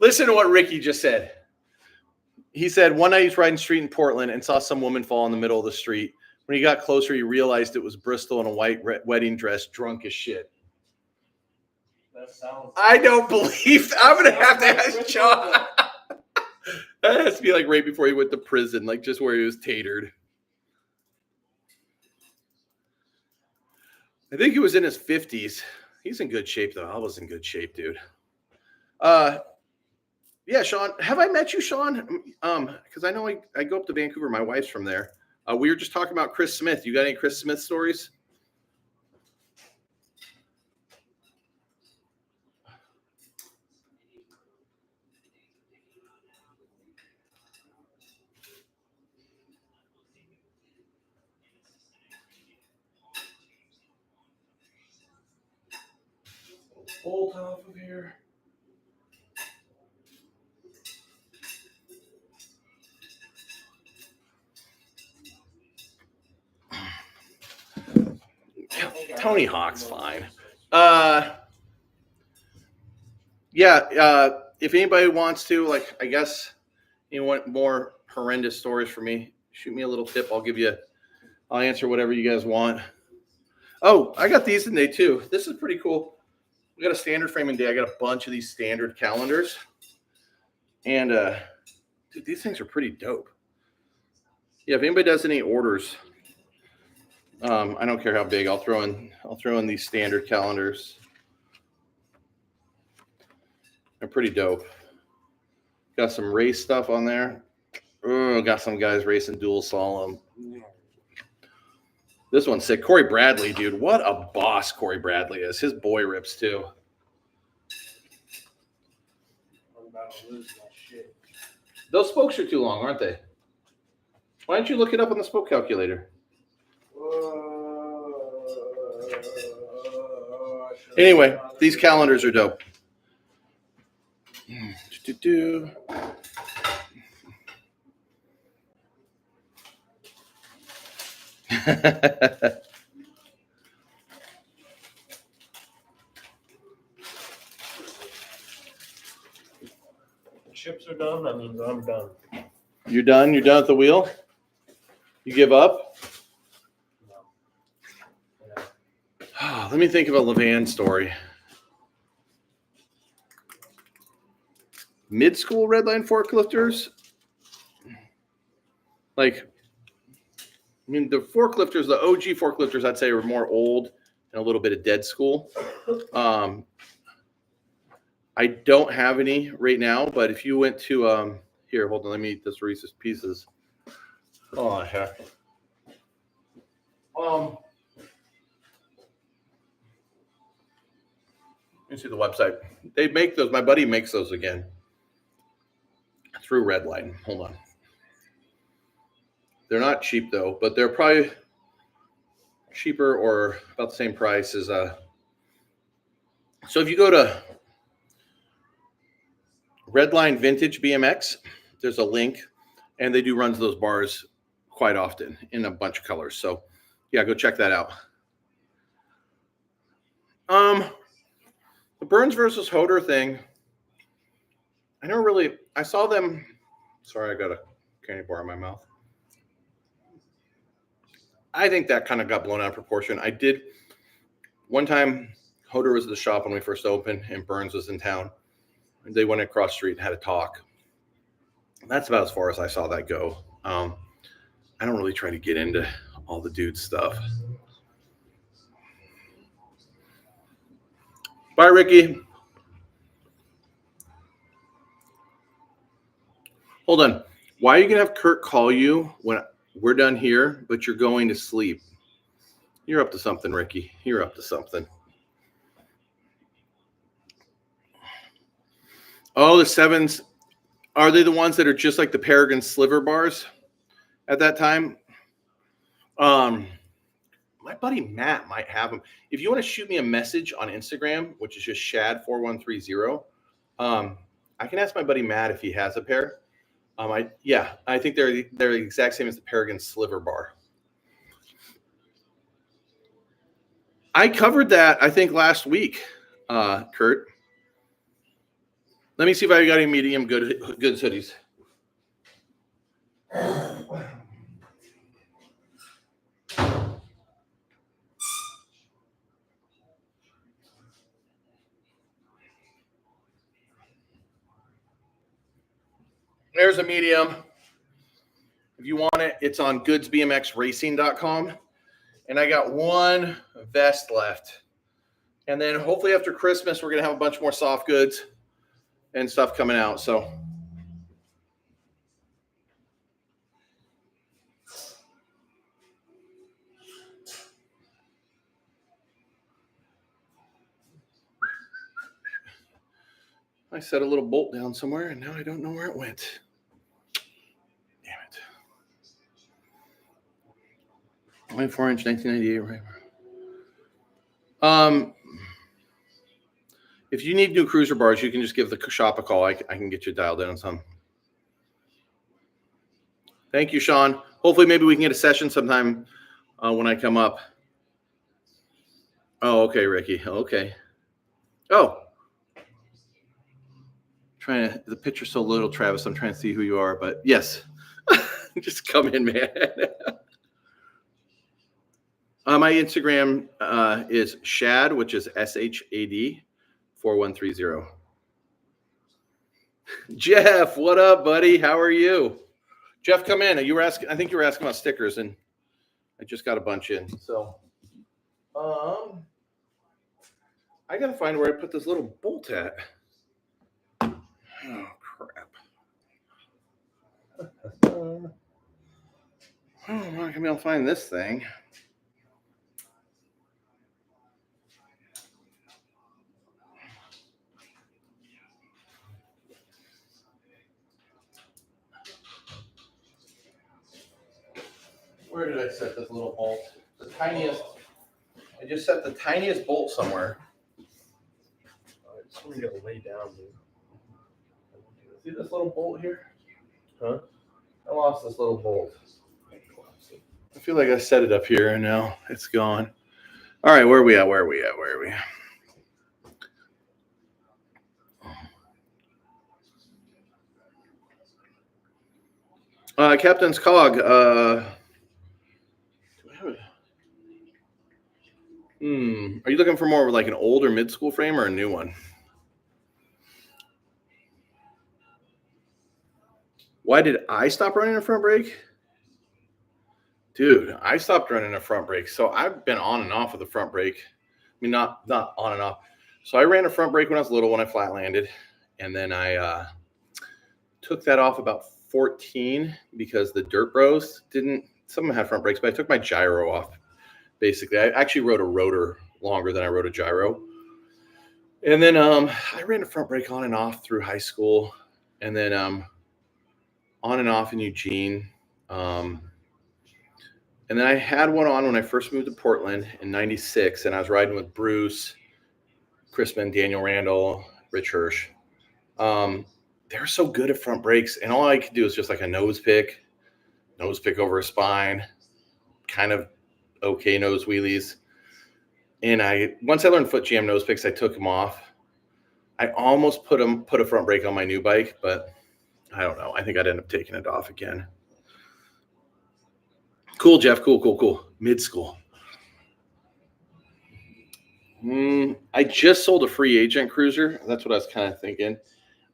S1: Listen to what Ricky just said. He said one night he's riding street in Portland and saw some woman fall in the middle of the street. When he got closer, he realized it was Bristol in a white wedding dress, drunk as shit.
S2: That sounds.
S1: I don't believe. I'm gonna have to ask John. That has to be like right before he went to prison, like just where he was tatered. I think he was in his 50s. He's in good shape though. I was in good shape, dude. Yeah, Sean. Have I met you, Sean? Because I know I go up to Vancouver. My wife's from there. We were just talking about Chris Smith. You got any Chris Smith stories? Bolt off of here. Tony Hawk's fine. Yeah. If anybody wants to, like, I guess you want more horrendous stories for me, shoot me a little tip. I'll answer whatever you guys want. Oh, I got these today too. This is pretty cool. We got a standard framing day. I got a bunch of these standard calendars. And dude, these things are pretty dope. Yeah, if anybody does any orders, I don't care how big, I'll throw in these standard calendars. They're pretty dope. Got some race stuff on there. Oh, got some guys racing dual solemn. This one's sick. Corey Bradley, dude. What a boss Corey Bradley is. His boy rips too.
S2: I'm about to lose my shit.
S1: Those spokes are too long, aren't they? Why don't you look it up on the spoke calculator? Anyway, these calendars are dope.
S2: Chips are done. That means I'm done.
S1: You're done? You're done at the wheel? You give up?
S2: No.
S1: Oh, let me think of a Levan story. Mid-school redline forklifters? Like, I mean, the forklifters, the OG forklifters, I'd say are more old and a little bit of dead school. I don't have any right now, but if you went to, here, hold on, let me eat this Reese's Pieces. Oh, heck. Let me see the website. They make those. My buddy makes those again through Redline. Hold on. They're not cheap though, but they're probably cheaper or about the same price as so if you go to Redline Vintage BMX, there's a link, and they do runs those bars quite often in a bunch of colors. So yeah, go check that out. The Burns versus Hoder thing, I saw them. Sorry, I got a candy bar in my mouth. I think that kind of got blown out of proportion. I did one time. Hoder was at the shop when we first opened, and Burns was in town. And they went across the street and had a talk. That's about as far as I saw that go. I don't really try to get into all the dude stuff. Bye, Ricky. Hold on. Why are you going to have Kurt call you when we're done here, but you're going to sleep? You're up to something, Ricky. You're up to something. Oh, the sevens. Are they the ones that are just like the Peregrine sliver bars at that time? My buddy Matt might have them. If you want to shoot me a message on Instagram, which is just Shad4130, I can ask my buddy Matt if he has a pair. I think they're the exact same as the Peregrine sliver bar. I covered that, I think, last week, Kurt. Let me see if I got any medium goods hoodies. There's a medium. If you want it, it's on goodsbmxracing.com. And I got one vest left. And then hopefully after Christmas, we're going to have a bunch more soft goods and stuff coming out. So I set a little bolt down somewhere, and now I don't know where it went. Damn it. 24-inch, 1998. Right. If you need new cruiser bars, you can just give the shop a call. I can get you dialed in on some. Thank you, Sean. Hopefully, maybe we can get a session sometime when I come up. Oh, okay, Ricky. Okay. Oh, the picture's so little, Travis. I'm trying to see who you are, but yes, just come in, man. My Instagram is Shad, which is SHAD 4130. Jeff, what up, buddy? How are you? Jeff, come in. You were asking. I think you were asking about stickers, and I just got a bunch in. So, I gotta find where I put this little bolt at. Oh crap! I'm not gonna be able to find this thing. Where did I set this little bolt? The tiniest. I just set the tiniest bolt somewhere.
S2: I just want to get lay down, dude.
S1: See this little bolt here?
S2: Huh?
S1: I lost this little bolt. I feel like I set it up here and now it's gone. All right, where are we at? Where are we at? Where are we at? Captain's Cog. Do I have it? Are you looking for more of like an older mid-school frame or a new one? Why did I stop running a front brake? Dude, I stopped running a front brake. So I've been on and off with the front brake. I mean, not on and off. So I ran a front brake when I was little, when I flat landed. And then I took that off about 14 because the dirt bros didn't. Some of them had front brakes, but I took my gyro off. Basically, I actually rode a rotor longer than I rode a gyro. And then I ran a front brake on and off through high school. And then on and off in Eugene. And then I had one on when I first moved to Portland in 96. And I was riding with Bruce, Crispin, Daniel Randall, Rich Hirsch. They're so good at front brakes. And all I could do is just like a nose pick over a spine, kind of okay nose wheelies. And once I learned foot jam nose picks, I took them off. I almost put a front brake on my new bike, but I don't know. I think I'd end up taking it off again. Cool, Jeff. Cool. Mid-school. I just sold a free agent cruiser. That's what I was kind of thinking.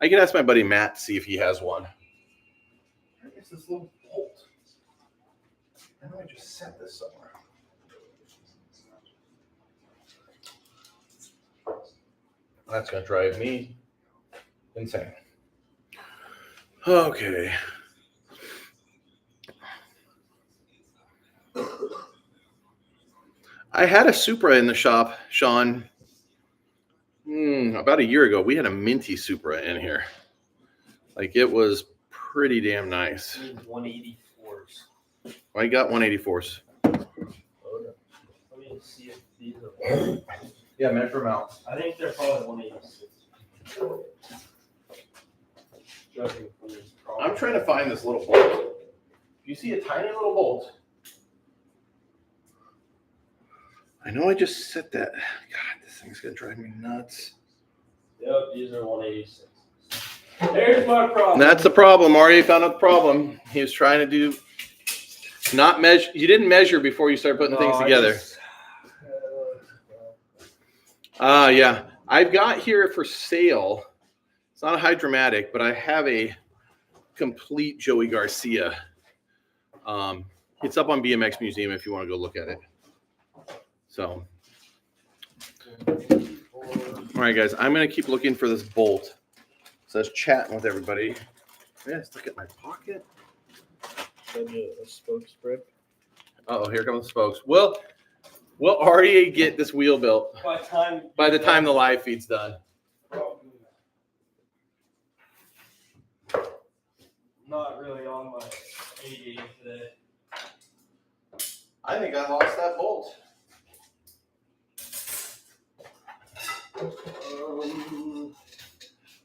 S1: I could ask my buddy Matt to see if he has one. Where is this little bolt? I know I just set this somewhere. That's going to drive me insane. Okay. I had a Supra in the shop, Sean, about a year ago. We had a minty Supra in here. Like, it was pretty damn nice.
S2: 184s.
S1: I got 184s.
S2: Let me see if these are.
S1: Yeah, measure them out.
S2: I think they're probably 186.
S1: I'm trying to find this little bolt. You see a tiny little bolt? I know I just set that. God, this thing's gonna drive me nuts.
S2: Yep, these are 186. There's my problem.
S1: That's the problem. Mario found out the problem. He was trying to do not measure. You didn't measure before you started putting things together. Yeah. I've got here for sale. It's not a Hydromatic, but I have a complete Joey Garcia. It's up on BMX Museum if you want to go look at it. So, all right, guys, I'm going to keep looking for this bolt. So I was chatting with everybody. Yeah, let's look at my pocket.
S2: Should I a spoke spread?
S1: Oh, here comes the spokes. Will REA get this wheel built by the time the live feed's done?
S2: Not really on my A game today.
S1: I think I lost that bolt.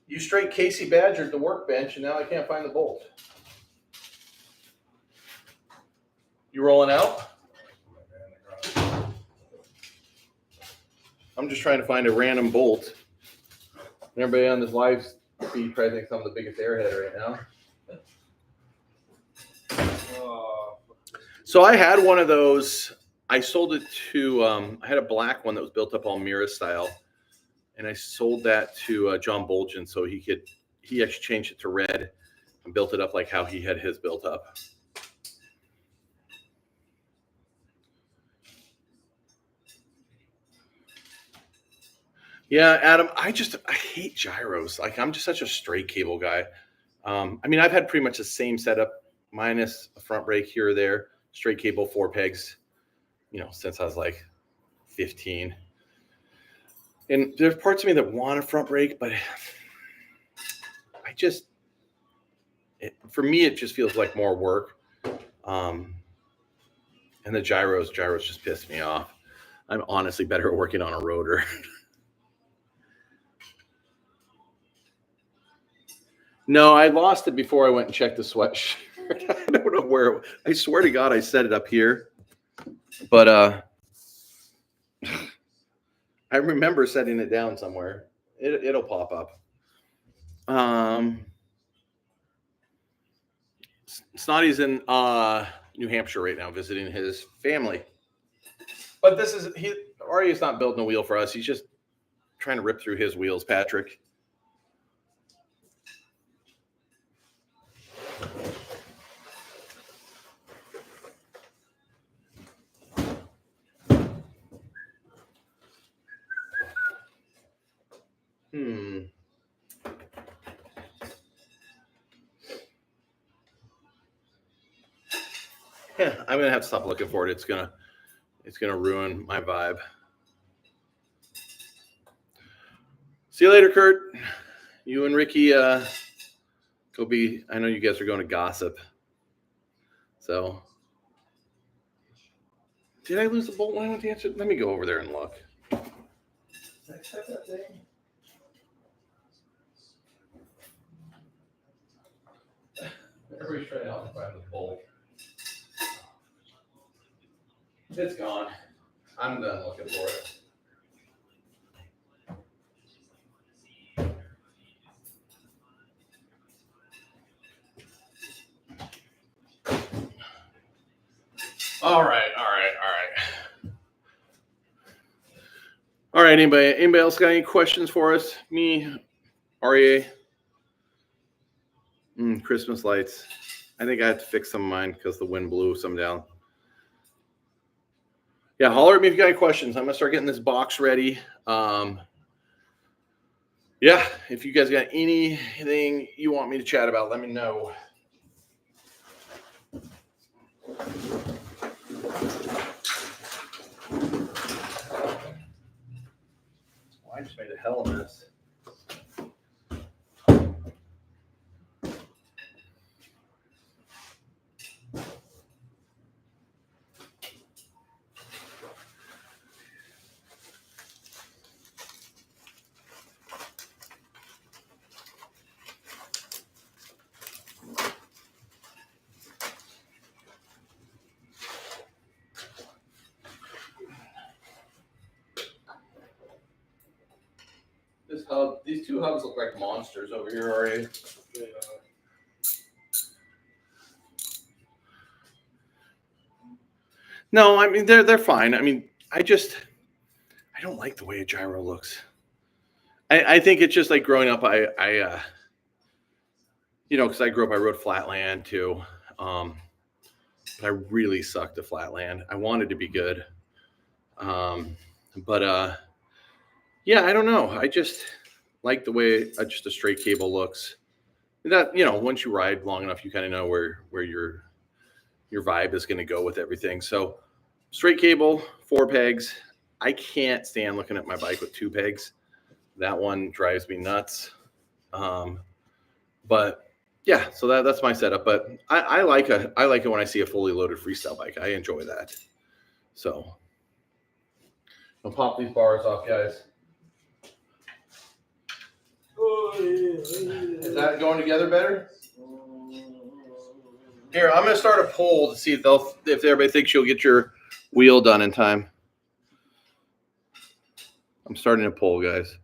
S1: You straight Casey Badgered the workbench, and now I can't find the bolt. You rolling out? I'm just trying to find a random bolt. Everybody on this live feed probably thinks I'm the biggest airhead right now. So I had one of those. I sold it to, I had a black one that was built up Almira style. And I sold that to John Bolgen so he actually changed it to red and built it up like how he had his built up. Yeah, Adam, I hate gyros. Like, I'm just such a straight cable guy. I mean, I've had pretty much the same setup minus a front brake here or there, straight cable, 4 pegs, since I was like 15. And there's parts of me that want a front brake, but for me, it just feels like more work. And the gyros just piss me off. I'm honestly better at working on a rotor. No, I lost it before I went and checked the sweatshirt. I don't know where. I swear to God, I set it up here. But I remember setting it down somewhere. It'll pop up. Snotty's in New Hampshire right now visiting his family. But Ari's not building a wheel for us. He's just trying to rip through his wheels, Patrick. Yeah, I'm gonna have to stop looking for it. It's gonna ruin my vibe. See you later, Kurt. You and Ricky go be. I know you guys are going to gossip. So, did I lose the bolt line with the answer? Let me go over there and look. Did I set that thing? Everybody's trying to help me find the bolt. It's gone. I'm done looking for it. All right. Anybody else got any questions for us? Me, REA. Christmas lights. I think I have to fix some of mine because the wind blew some down. Yeah, holler at me if you got any questions. I'm gonna start getting this box ready. Yeah, if you guys got anything you want me to chat about, let me know. I just made a hell of a mess. These two hubs look like monsters over here already. No, I mean they're fine. I mean, I don't like the way a gyro looks. I think it's just like growing up. Because I grew up, I rode flatland too. But I really sucked at flatland. I wanted to be good. Yeah, I don't know. I just like the way just a straight cable looks. That, once you ride long enough, you kind of know where your vibe is going to go with everything. So straight cable, 4 pegs. I can't stand looking at my bike with 2 pegs. That one drives me nuts. But yeah, so that's my setup. But I like it when I see a fully loaded freestyle bike. I enjoy that. So I'll pop these bars off, guys. Is that going together better? Here, I'm going to start a poll to see if everybody thinks you'll get your wheel done in time. I'm starting a poll, guys.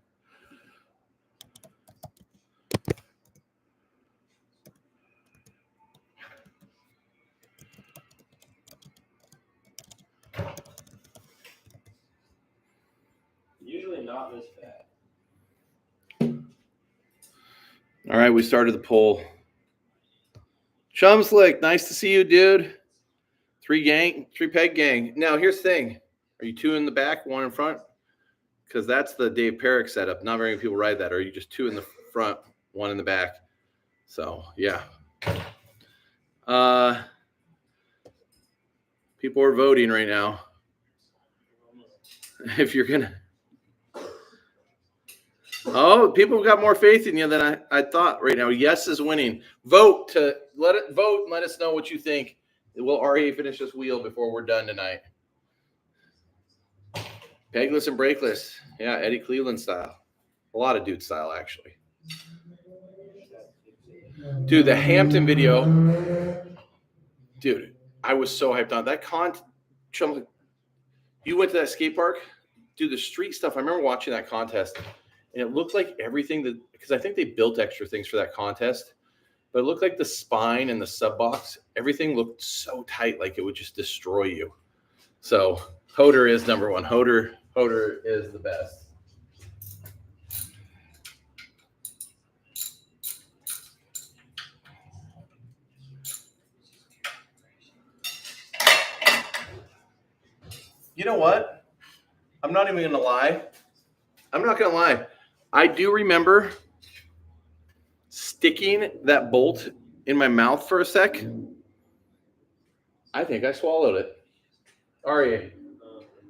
S2: Usually not this bad.
S1: All right, we started the poll. Chumslick, nice to see you, dude. 3-peg gang. Now, here's the thing. Are you 2 in the back, 1 in front? Because that's the Dave Perrick setup. Not very many people ride that. Or are you just 2 in the front, 1 in the back? So, yeah. People are voting right now. If you're going to. Oh, people got more faith in you than I thought right now. Yes is winning. Vote and let us know what you think. Will RA finish this wheel before we're done tonight? Pegless and brakeless. Yeah, Eddie Cleveland style. A lot of dude style, actually. Dude, the Hampton video. Dude, I was so hyped on that. You went to that skate park? Dude, the street stuff. I remember watching that contest. And it looked like everything because I think they built extra things for that contest, but it looked like the spine and the sub box, everything looked so tight, like it would just destroy you. So Hoder is number 1. Hoder is the best. You know what? I'm not even going to lie. I'm not going to lie. I do remember sticking that bolt in my mouth for a sec. I think I swallowed it. Ari,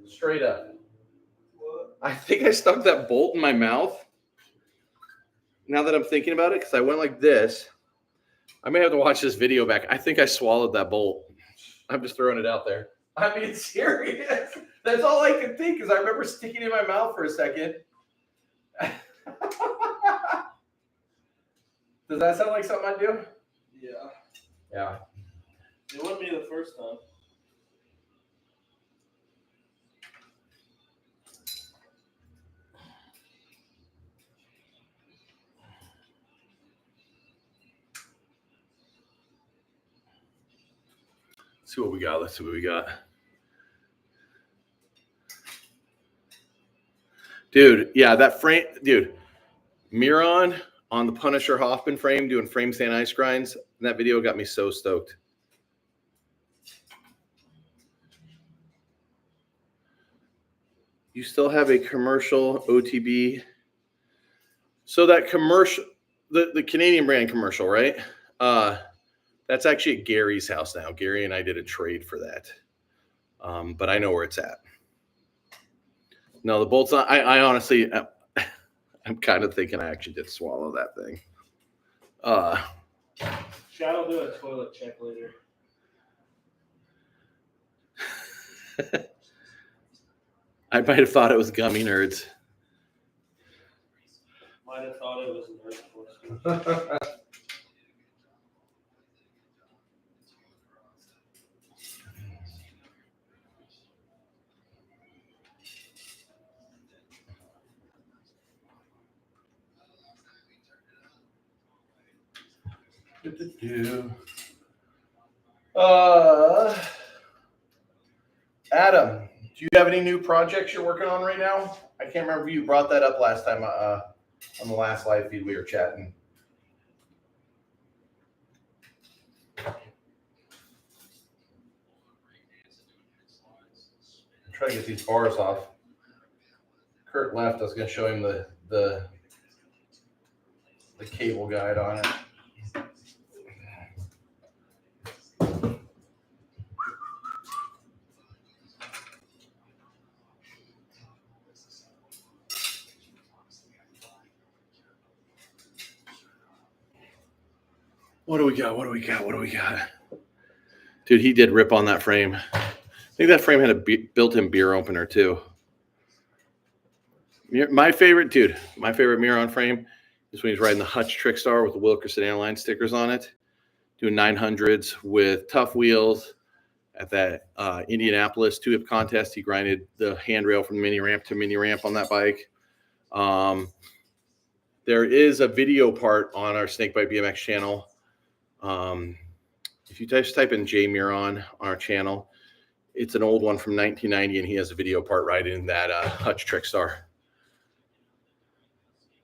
S1: straight up. I think I stuck that bolt in my mouth. Now that I'm thinking about it, because I went like this. I may have to watch this video back. I think I swallowed that bolt. I'm just throwing it out there. I'm being serious. That's all I can think, because I remember sticking it in my mouth for a second. Does that sound like something I'd do?
S2: Yeah.
S1: Yeah.
S2: It wouldn't be the first time.
S1: Let's see what we got. Dude, yeah, that frame, dude. Miron on the Punisher Hoffman frame doing frame sand ice grinds. That video got me so stoked. You still have a commercial OTB. So that commercial, the Canadian brand commercial, right? That's actually at Gary's house now. Gary and I did a trade for that. But I know where it's at. No, the bolt's not. I honestly, I'm kind of thinking I actually did swallow that thing.
S2: Chad will do a toilet check later.
S1: I might have thought it was gummy nerds.
S2: Might have thought it was nerd.
S1: Adam, do you have any new projects you're working on right now? I can't remember if you brought that up last time on the last live feed we were chatting. I'm trying to get these bars off. Kurt left. I was going to show him the cable guide on it. What do we got? Dude, he did rip on that frame. I think that frame had a built-in beer opener too. My favorite Miron frame is when he's riding the Hutch Trickstar with the Wilkerson Airlines stickers on it, doing 900s with tough wheels at that Indianapolis 2-hip contest. He grinded the handrail from mini ramp to mini ramp on that bike. There is a video part on our Snakebite BMX channel. If you just type in Jay Miron on our channel, it's an old one from 1990, and he has a video part riding that Hutch Trickstar.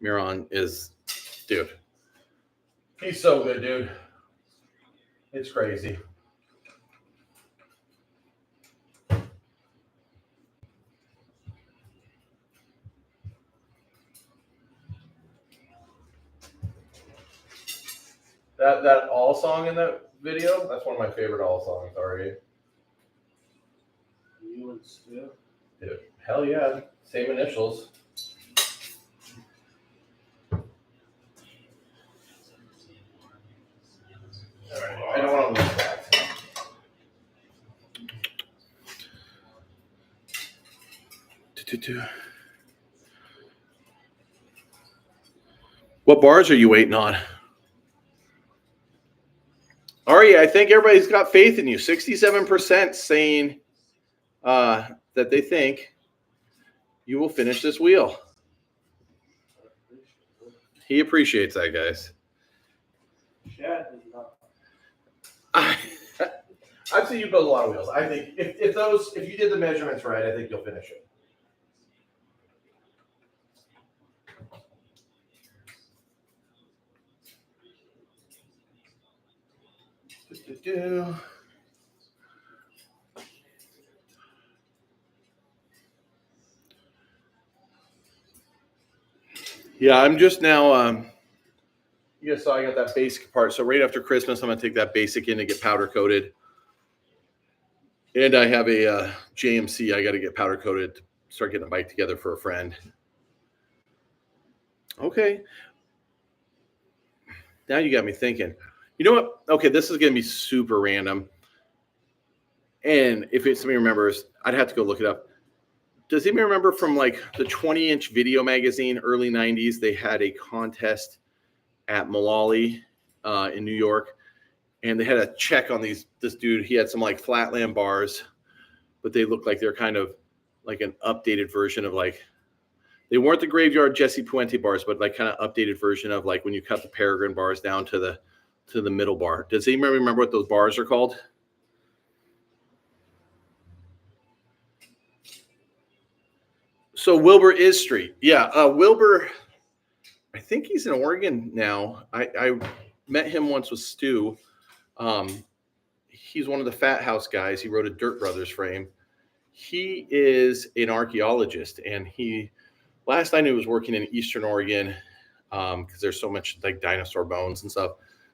S1: Miron is, dude, he's so good, dude. It's crazy. That all song in that video, that's one of my favorite all songs, already.
S2: You and Stu?
S1: Dude, hell yeah. Same initials. Alright, I don't want to lose that. What bars are you waiting on? Ari, I think everybody's got faith in you. 67% saying that they think you will finish this wheel. He appreciates that, guys.
S2: Chad does not.
S1: I've seen you build a lot of wheels. I think if you did the measurements right, I think you'll finish it. Yeah, I'm just now. You guys saw I got that basic part. So right after Christmas, I'm gonna take that basic in to get powder coated. And I have a JMC. I got to get powder coated to start getting a bike together for a friend. Okay. Now you got me thinking. You know what? Okay, this is gonna be super random. And if somebody remembers, I'd have to go look it up. Does anybody remember from like the 20-inch video magazine, early 90s, they had a contest at Malali in New York, and they had a check on this dude. He had some like flatland bars, but they looked like they're kind of like an updated version of like, they weren't the Graveyard Jesse Puente bars, but like kind of updated version of like when you cut the Peregrine bars down to the middle bar. Does anybody remember what those bars are called? So Wilbur is street. Yeah, Wilbur, I think he's in Oregon now. I met him once with Stu. He's one of the Fat House guys. He wrote a Dirt Brothers frame. He is an archaeologist, and he, last I knew, was working in Eastern Oregon because there's so much like dinosaur bones and stuff.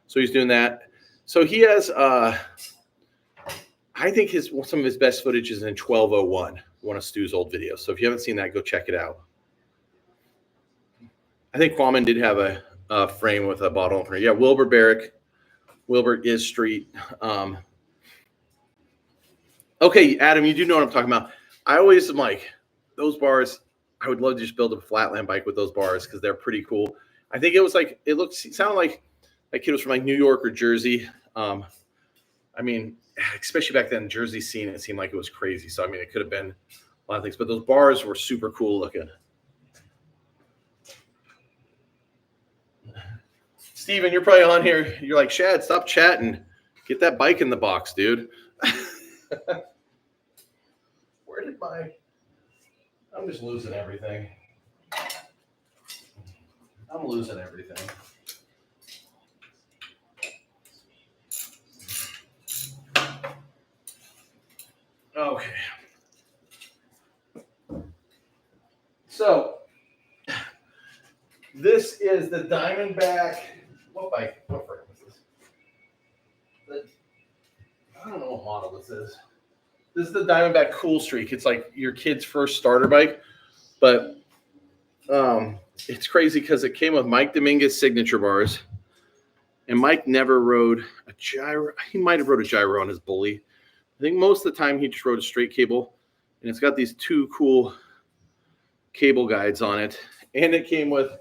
S1: So he's doing that. So he has, I think some of his best footage is in 1201. One of Stu's old videos. So if you haven't seen that, go check it out. I think Kwame did have a frame with a bottle opener. Yeah, Wilbur Barrick. Wilbur is street. Okay, Adam, you do know what I'm talking about. I always am like, those bars, I would love to just build a flatland bike with those bars because they're pretty cool. I think it was like, it sounded like that kid was from like New York or Jersey. I mean, especially back then, Jersey scene, it seemed like it was crazy. So, I mean, it could have been a lot of things, but those bars were super cool looking. Steven, you're probably on here. You're like, Shad, stop chatting. Get that bike in the box, dude. Where did I'm just losing everything. I'm losing everything. Okay. So this is the Diamondback. What bike? What frame is this? I don't know what model this is. This is the Diamondback Cool Streak. It's like your kid's first starter bike, but it's crazy because it came with Mike Dominguez signature bars, and Mike never rode a gyro. He might have rode a gyro on his Bully. I think most of the time he just rode a straight cable, and it's got these two cool cable guides on it, and it came with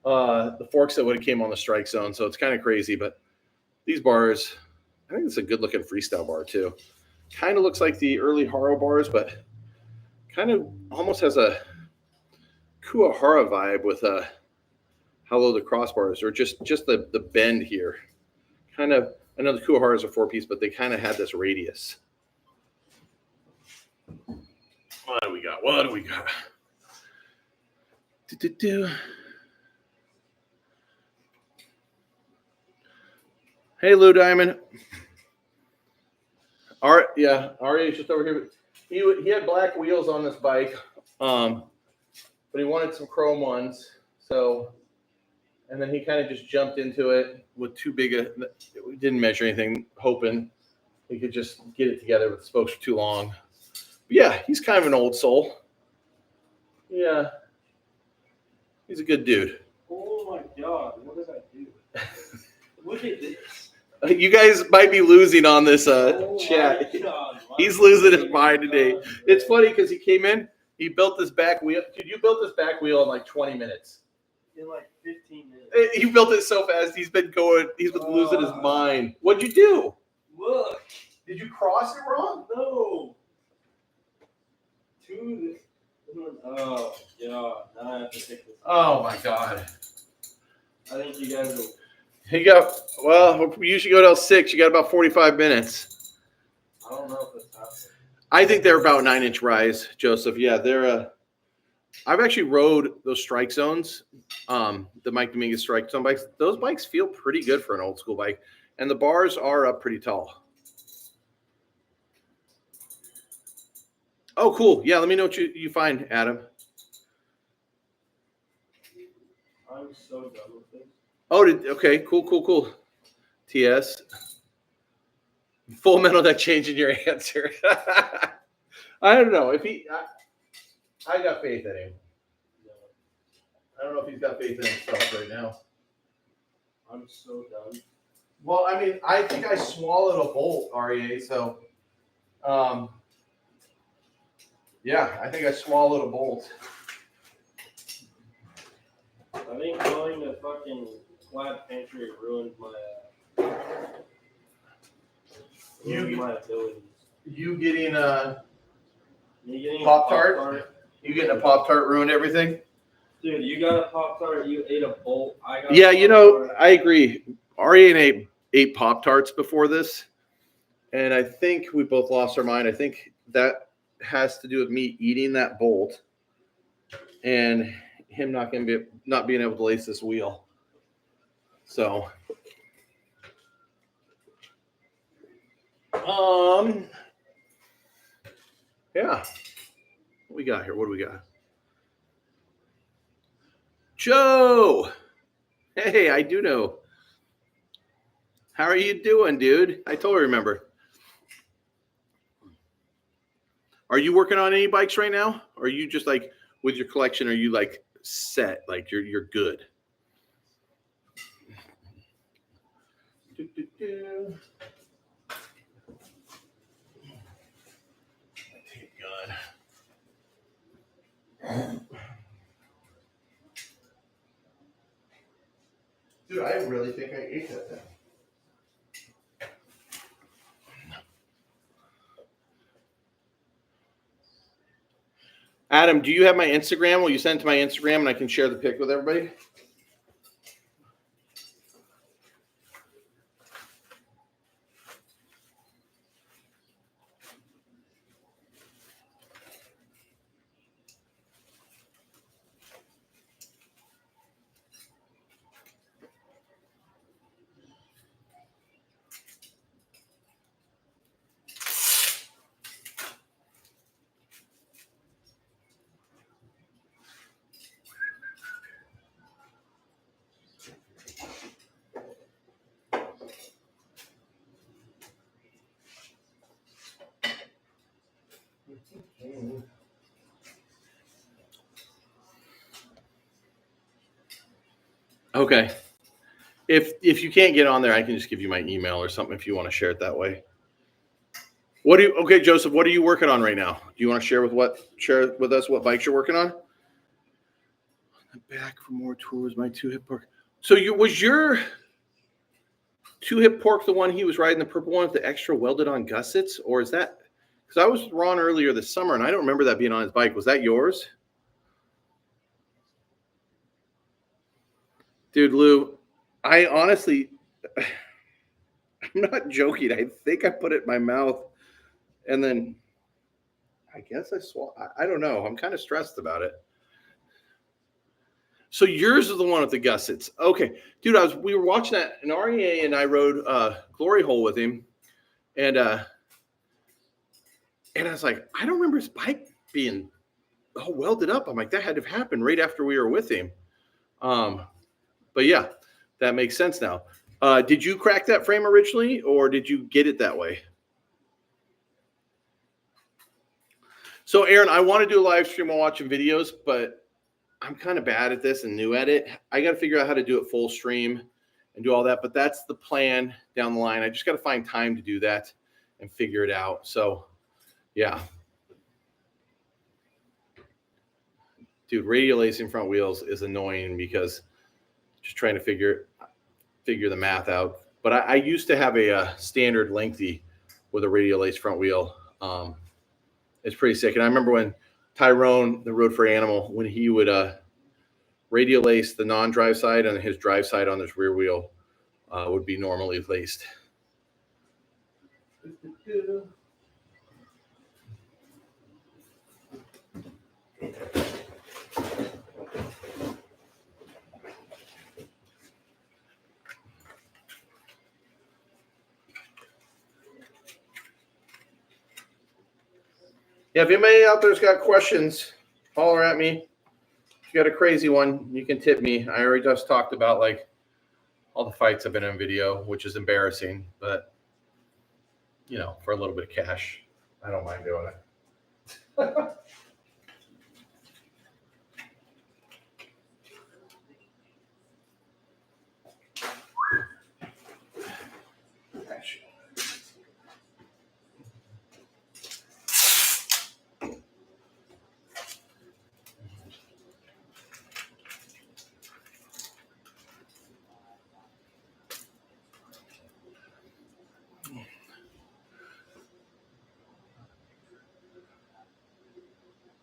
S1: the forks that would have came on the Strike Zone, so it's kind of crazy. But these bars, I think it's a good looking freestyle bar too. Kind of looks like the early Haro bars, but kind of almost has a Kuahara vibe with how low the crossbars, or just the bend here. Kind of, I know the Kuaharas are 4-piece, but they kind of had this radius. What do we got? What do we got? Hey, Lou Diamond. Ari's just over here. He had black wheels on this bike, but he wanted some chrome ones. So, and then he kind of just jumped into it with too big a. We didn't measure anything, hoping he could just get it together, but the spokes were too long. But yeah, he's kind of an old soul. Yeah, he's a good dude.
S2: Oh my God! What did I do? Look at this.
S1: You guys might be losing on this chat. He's losing his mind today. It's funny because he came in, he built this back wheel. Dude, you built this back wheel in like 20 minutes.
S2: In like 15 minutes.
S1: He built it so fast. He's been losing his mind. What'd you do?
S2: Look.
S1: Did you cross it wrong?
S2: No. Oh, yeah. Now I have to take this.
S1: Oh my God.
S2: I think you guys will.
S1: You should go till 6. You got about 45 minutes.
S2: I don't know if it's happening.
S1: I think they're about 9-inch rise, Joseph. Yeah, they're I've actually rode those strike zones, the Mike Dominguez strike zone bikes. Those bikes feel pretty good for an old school bike, and the bars are up pretty tall. Oh, cool. Yeah, let me know what you find, Adam.
S2: I'm so done with this.
S1: Oh, okay, cool. TS. Full Metal Deck changing your answer. I don't know if I got faith in him. I don't know if he's got faith in himself right now.
S2: I'm so done.
S1: Well, I mean, I think I swallowed a bolt, REA. So, yeah, I think I swallowed a bolt.
S2: I think going to fucking Flat Pantry ruined my abilities.
S1: You getting
S2: Me getting
S1: Pop-Tart? You getting a Pop-Tart ruined everything?
S2: Dude, you got a Pop-Tart, you ate a bolt. I got
S1: Yeah, I agree. REA ate Pop-Tarts before this, and I think we both lost our mind. I think that has to do with me eating that bolt and him not being able to lace this wheel. So, yeah. What we got here? What do we got? Joe. Hey, I do know. How are you doing, dude? I totally remember. Are you working on any bikes right now? Or are you just like with your collection? Are you like set? Like you're good? Tape gun. Dude, I really think I ate that thing. Adam, do you have my Instagram? Will you send it to my Instagram and I can share the pic with everybody? Okay. If you can't get on there, I can just give you my email or something if you want to share it that way. Okay, Joseph, what are you working on right now? Do you want to share with us what bikes you're working on? Back for more tours, my 2-hip pork. So was your 2-hip pork the one he was riding, the purple one with the extra welded on gussets, or is that Because I was with Ron earlier this summer, and I don't remember that being on his bike. Was that yours? Dude, Lou, I honestly, I'm not joking. I think I put it in my mouth, and then I guess I swallowed. I don't know. I'm kind of stressed about it. So yours is the one with the gussets. Okay. Dude, we were watching that in REA, and I rode Glory Hole with him. And I was like, I don't remember his bike being all welded up. I'm like, that had to have happened right after we were with him. But yeah, that makes sense now. Did you crack that frame originally, or did you get it that way? So Aaron, I want to do a live stream while watching videos, but I'm kind of bad at this and new at it. I got to figure out how to do it full stream and do all that, but that's the plan down the line. I just got to find time to do that and figure it out. So yeah. Dude, radial lacing front wheels is annoying because just trying to figure the math out. But I used to have a standard lengthy with a radial lace front wheel. It's pretty sick. And I remember when Tyrone, the Road for Animal, when he would radial lace the non-drive side, and his drive side on his rear wheel would be normally laced. Yeah, if anybody out there's got questions, holler at me. If you got a crazy one, you can tip me. I already just talked about like all the fights I've been in video, which is embarrassing, but you know, for a little bit of cash, I don't mind doing it.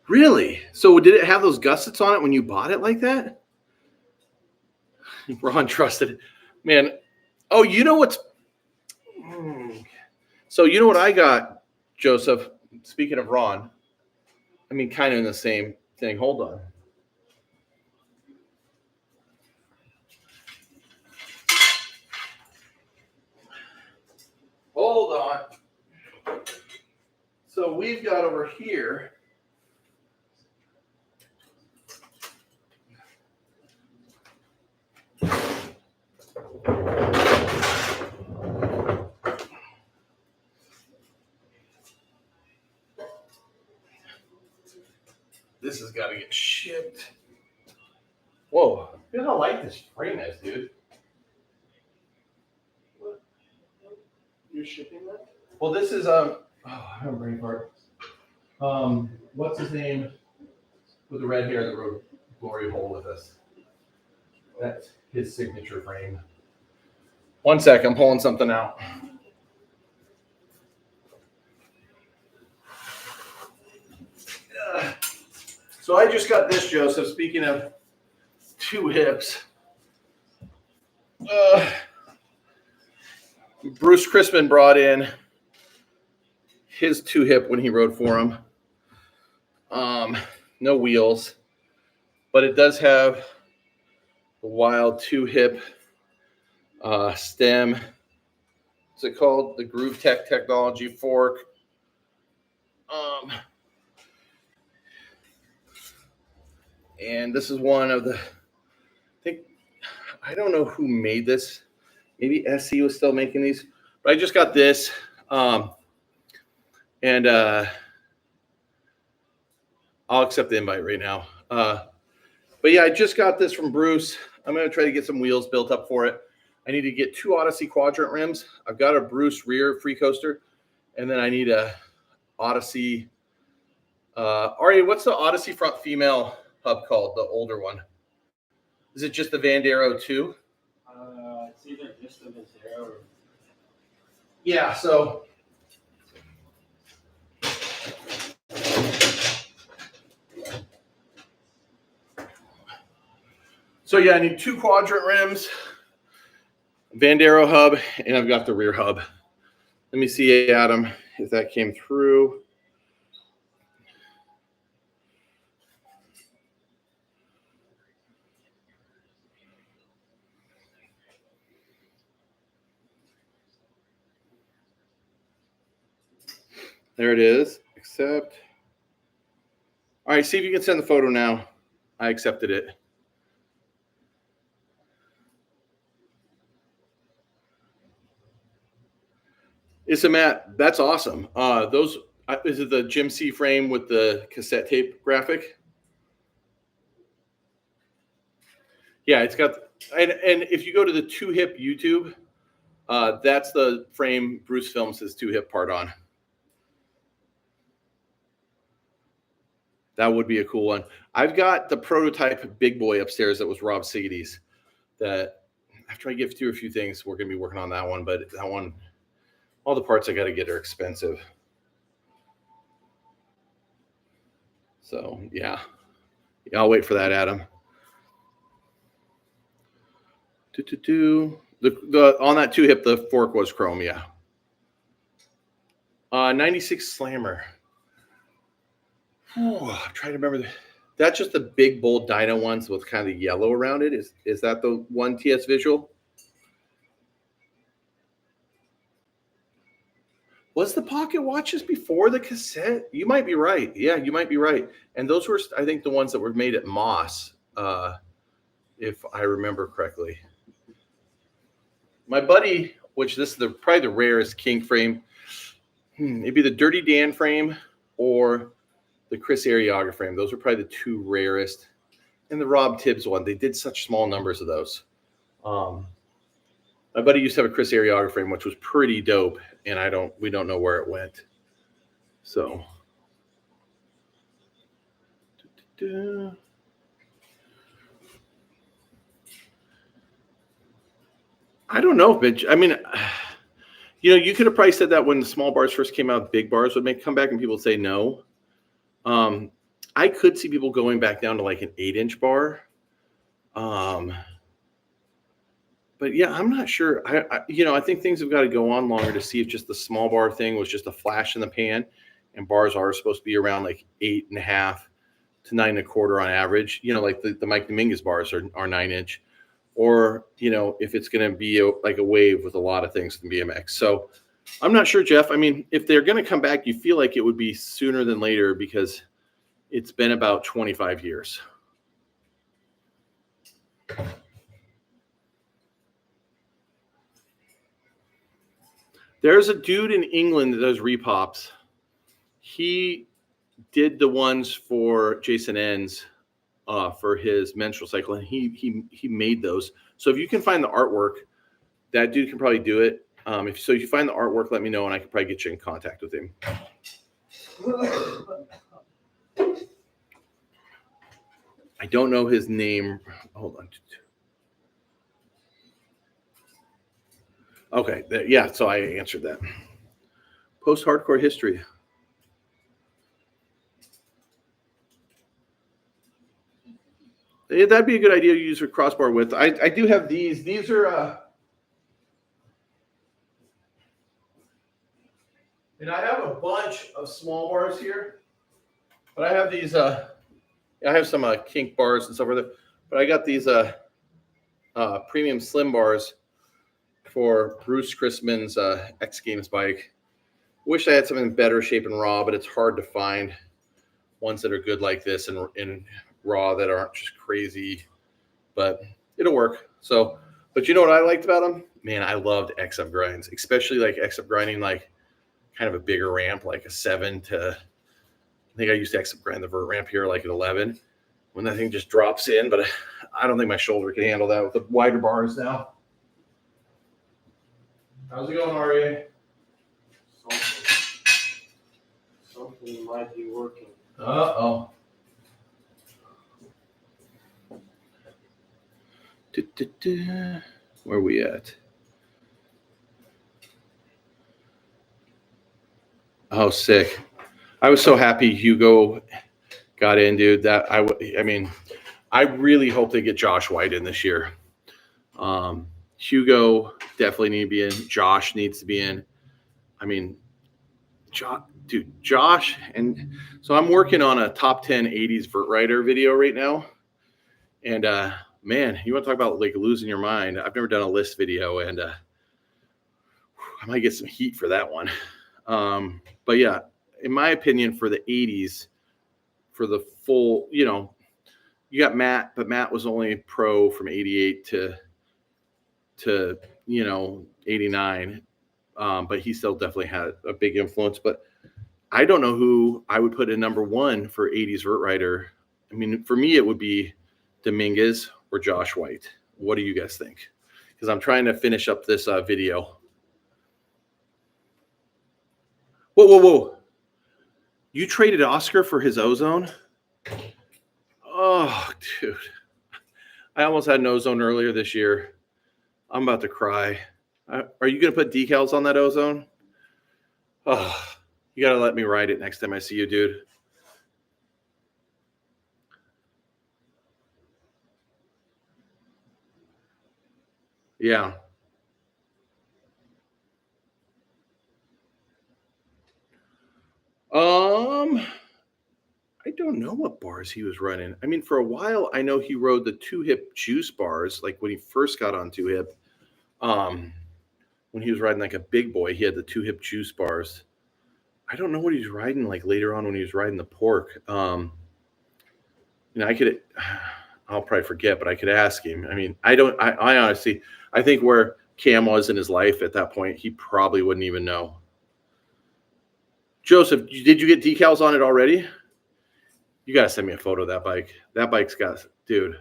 S1: Really? So did it have those gussets on it when you bought it like that? Ron trusted it. Man. Oh, you know what's... So you know what I got, Joseph? Speaking of Ron, I mean, kind of in the same thing. Hold on. Hold on. So we've got over here... This has got to get shipped. Whoa. Look how light this frame is, dude. What? You're shipping that? Well, this is, I don't bring part. What's his name with the red hair that rode Glory Hole with us? That's his signature frame. One sec, I'm pulling something out. So I just got this, Joseph. Speaking of two hips, Bruce Crispin brought in his two hip when he rode for him. No wheels, but it does have the wild two hip stem. What's it called? The Groove Tech Technology fork. And this is one of the, I don't know who made this. Maybe SC was still making these, but I just got this. I'll accept the invite right now. But yeah, I just got this from Bruce. I'm going to try to get some wheels built up for it. I need to get two Odyssey quadrant rims. I've got a Bruce rear free coaster, and then I need a Odyssey. Ari, what's the Odyssey front female hub called? The older one. Is it just the Vandero 2?
S2: It's either just the Vandero or...
S1: Yeah, so So yeah, I need 2 quadrant rims, Vandero hub, and I've got the rear hub. Let me see, Adam, if that came through. There it is. Accept. All right, see if you can send the photo now. I accepted it. It's a Matt. That's awesome. Those is it the Jim C frame with the cassette tape graphic? Yeah, it's got. And if you go to the 2-hip YouTube, that's the frame Bruce films his 2-hip part on. That would be a cool one. I've got the prototype big boy upstairs that was Rob Siggy's. That after I give through a few things, we're going to be working on that one. But that one, all the parts I got to get are expensive. So yeah, I'll wait for that, Adam. The on that 2-hip, the fork was chrome, yeah. 96 Slammer. Oh, I'm trying to remember. That's just the big bold dyno ones with kind of yellow around it. Is that the one TS Visual? Was the pocket watches before the cassette? You might be right. Yeah, you might be right. And those were, I think, the ones that were made at Moss, if I remember correctly. My buddy, which this is probably the rarest kink frame, maybe the Dirty Dan frame or the Chris Arriaga frame. Those are probably the 2 rarest. And the Rob Tibbs one. They did such small numbers of those. My buddy used to have a Chris Arriaga frame, which was pretty dope, and we don't know where it went. So I don't know, bitch. I mean, you could have probably said that when the small bars first came out, big bars would come back and people would say no. I could see people going back down to like an 8-inch bar. But yeah, I'm not sure. I think things have got to go on longer to see if just the small bar thing was just a flash in the pan, and bars are supposed to be around like 8.5 to 9.25 on average. Like the Mike Dominguez bars are 9-inch, or if it's going to be like a wave with a lot of things in BMX. So I'm not sure, Jeff. I mean, if they're going to come back, you feel like it would be sooner than later because it's been about 25 years. There's a dude in England that does repops. He did the ones for Jason Enns for his menstrual cycle, and he made those. So if you can find the artwork, that dude can probably do it. If you find the artwork, let me know, and I can probably get you in contact with him. I don't know his name. Hold on. Okay, yeah, so I answered that. Post-hardcore history. Yeah, that'd be a good idea to use for crossbar width. I do have these. These are, and I have a bunch of small bars here, but I have these. I have some kink bars and stuff like that, but I got these premium slim bars for Bruce Chrisman's X Games bike. Wish I had something in better shape and raw, but it's hard to find ones that are good like this and raw that aren't just crazy, but it'll work. So, but you know what I liked about them? Man, I loved X-Up grinds, especially like X-Up grinding, like kind of a bigger ramp, like a 7 to, I think I used to X-Up grind the vert ramp here like an 11 when that thing just drops in, but I don't think my shoulder can handle that with the wider bars now. How's it going, Ari?
S2: Something might be working.
S1: Uh-oh. Where are we at? Oh, sick. I was so happy Hugo got in, dude. That I mean, I really hope they get Josh White in this year. Hugo definitely need to be in. Josh needs to be in. I mean, Josh, and so I'm working on a top 10 80s vert rider video right now. And man, you want to talk about like losing your mind? I've never done a list video, and I might get some heat for that one. But yeah, in my opinion, for the 80s, for the full, you got Matt, but Matt was only pro from 88 to 89. But he still definitely had a big influence. But I don't know who I would put in number one for 80s vert rider. I mean, for me, it would be Dominguez or Josh White. What do you guys think? Because I'm trying to finish up this video. Whoa. You traded Oscar for his ozone? Oh, dude. I almost had an ozone earlier this year. I'm about to cry. Are you going to put decals on that ozone? Oh, you got to let me ride it next time I see you, dude. Yeah. I don't know what bars he was running. I mean, for a while, I know he rode the 2-hip juice bars, like when he first got on 2-hip. When he was riding like a big boy, he had the 2-hip juice bars. I don't know what he's riding like later on when he was riding the pork. I'll probably forget, but I could ask him. I mean, I honestly, I think where Cam was in his life at that point, he probably wouldn't even know. Joseph, did you get decals on it already? You got to send me a photo of that bike. That bike's got, dude.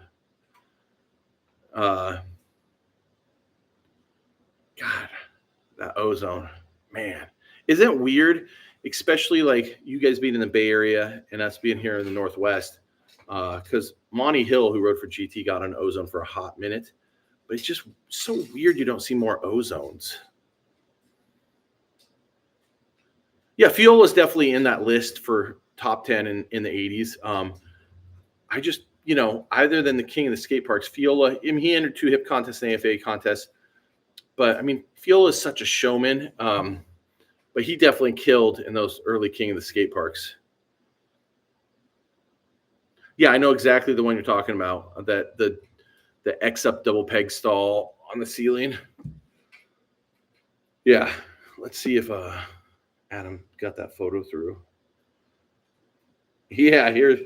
S1: God, that ozone, man. Isn't it weird? Especially like you guys being in the Bay Area and us being here in the Northwest. Because Monty Hill, who rode for GT, got on ozone for a hot minute. But it's just so weird you don't see more ozones. Yeah, Fiola's definitely in that list for top 10 in the 80s. I just, other than the king of the skate parks, Fiola, he entered 2-hip contests and AFA contests. But, I mean, Fiola is such a showman. But he definitely killed in those early king of the skate parks. Yeah, I know exactly the one you're talking about, that the X-up double peg stall on the ceiling. Yeah, let's see if Adam got that photo through. Yeah, here's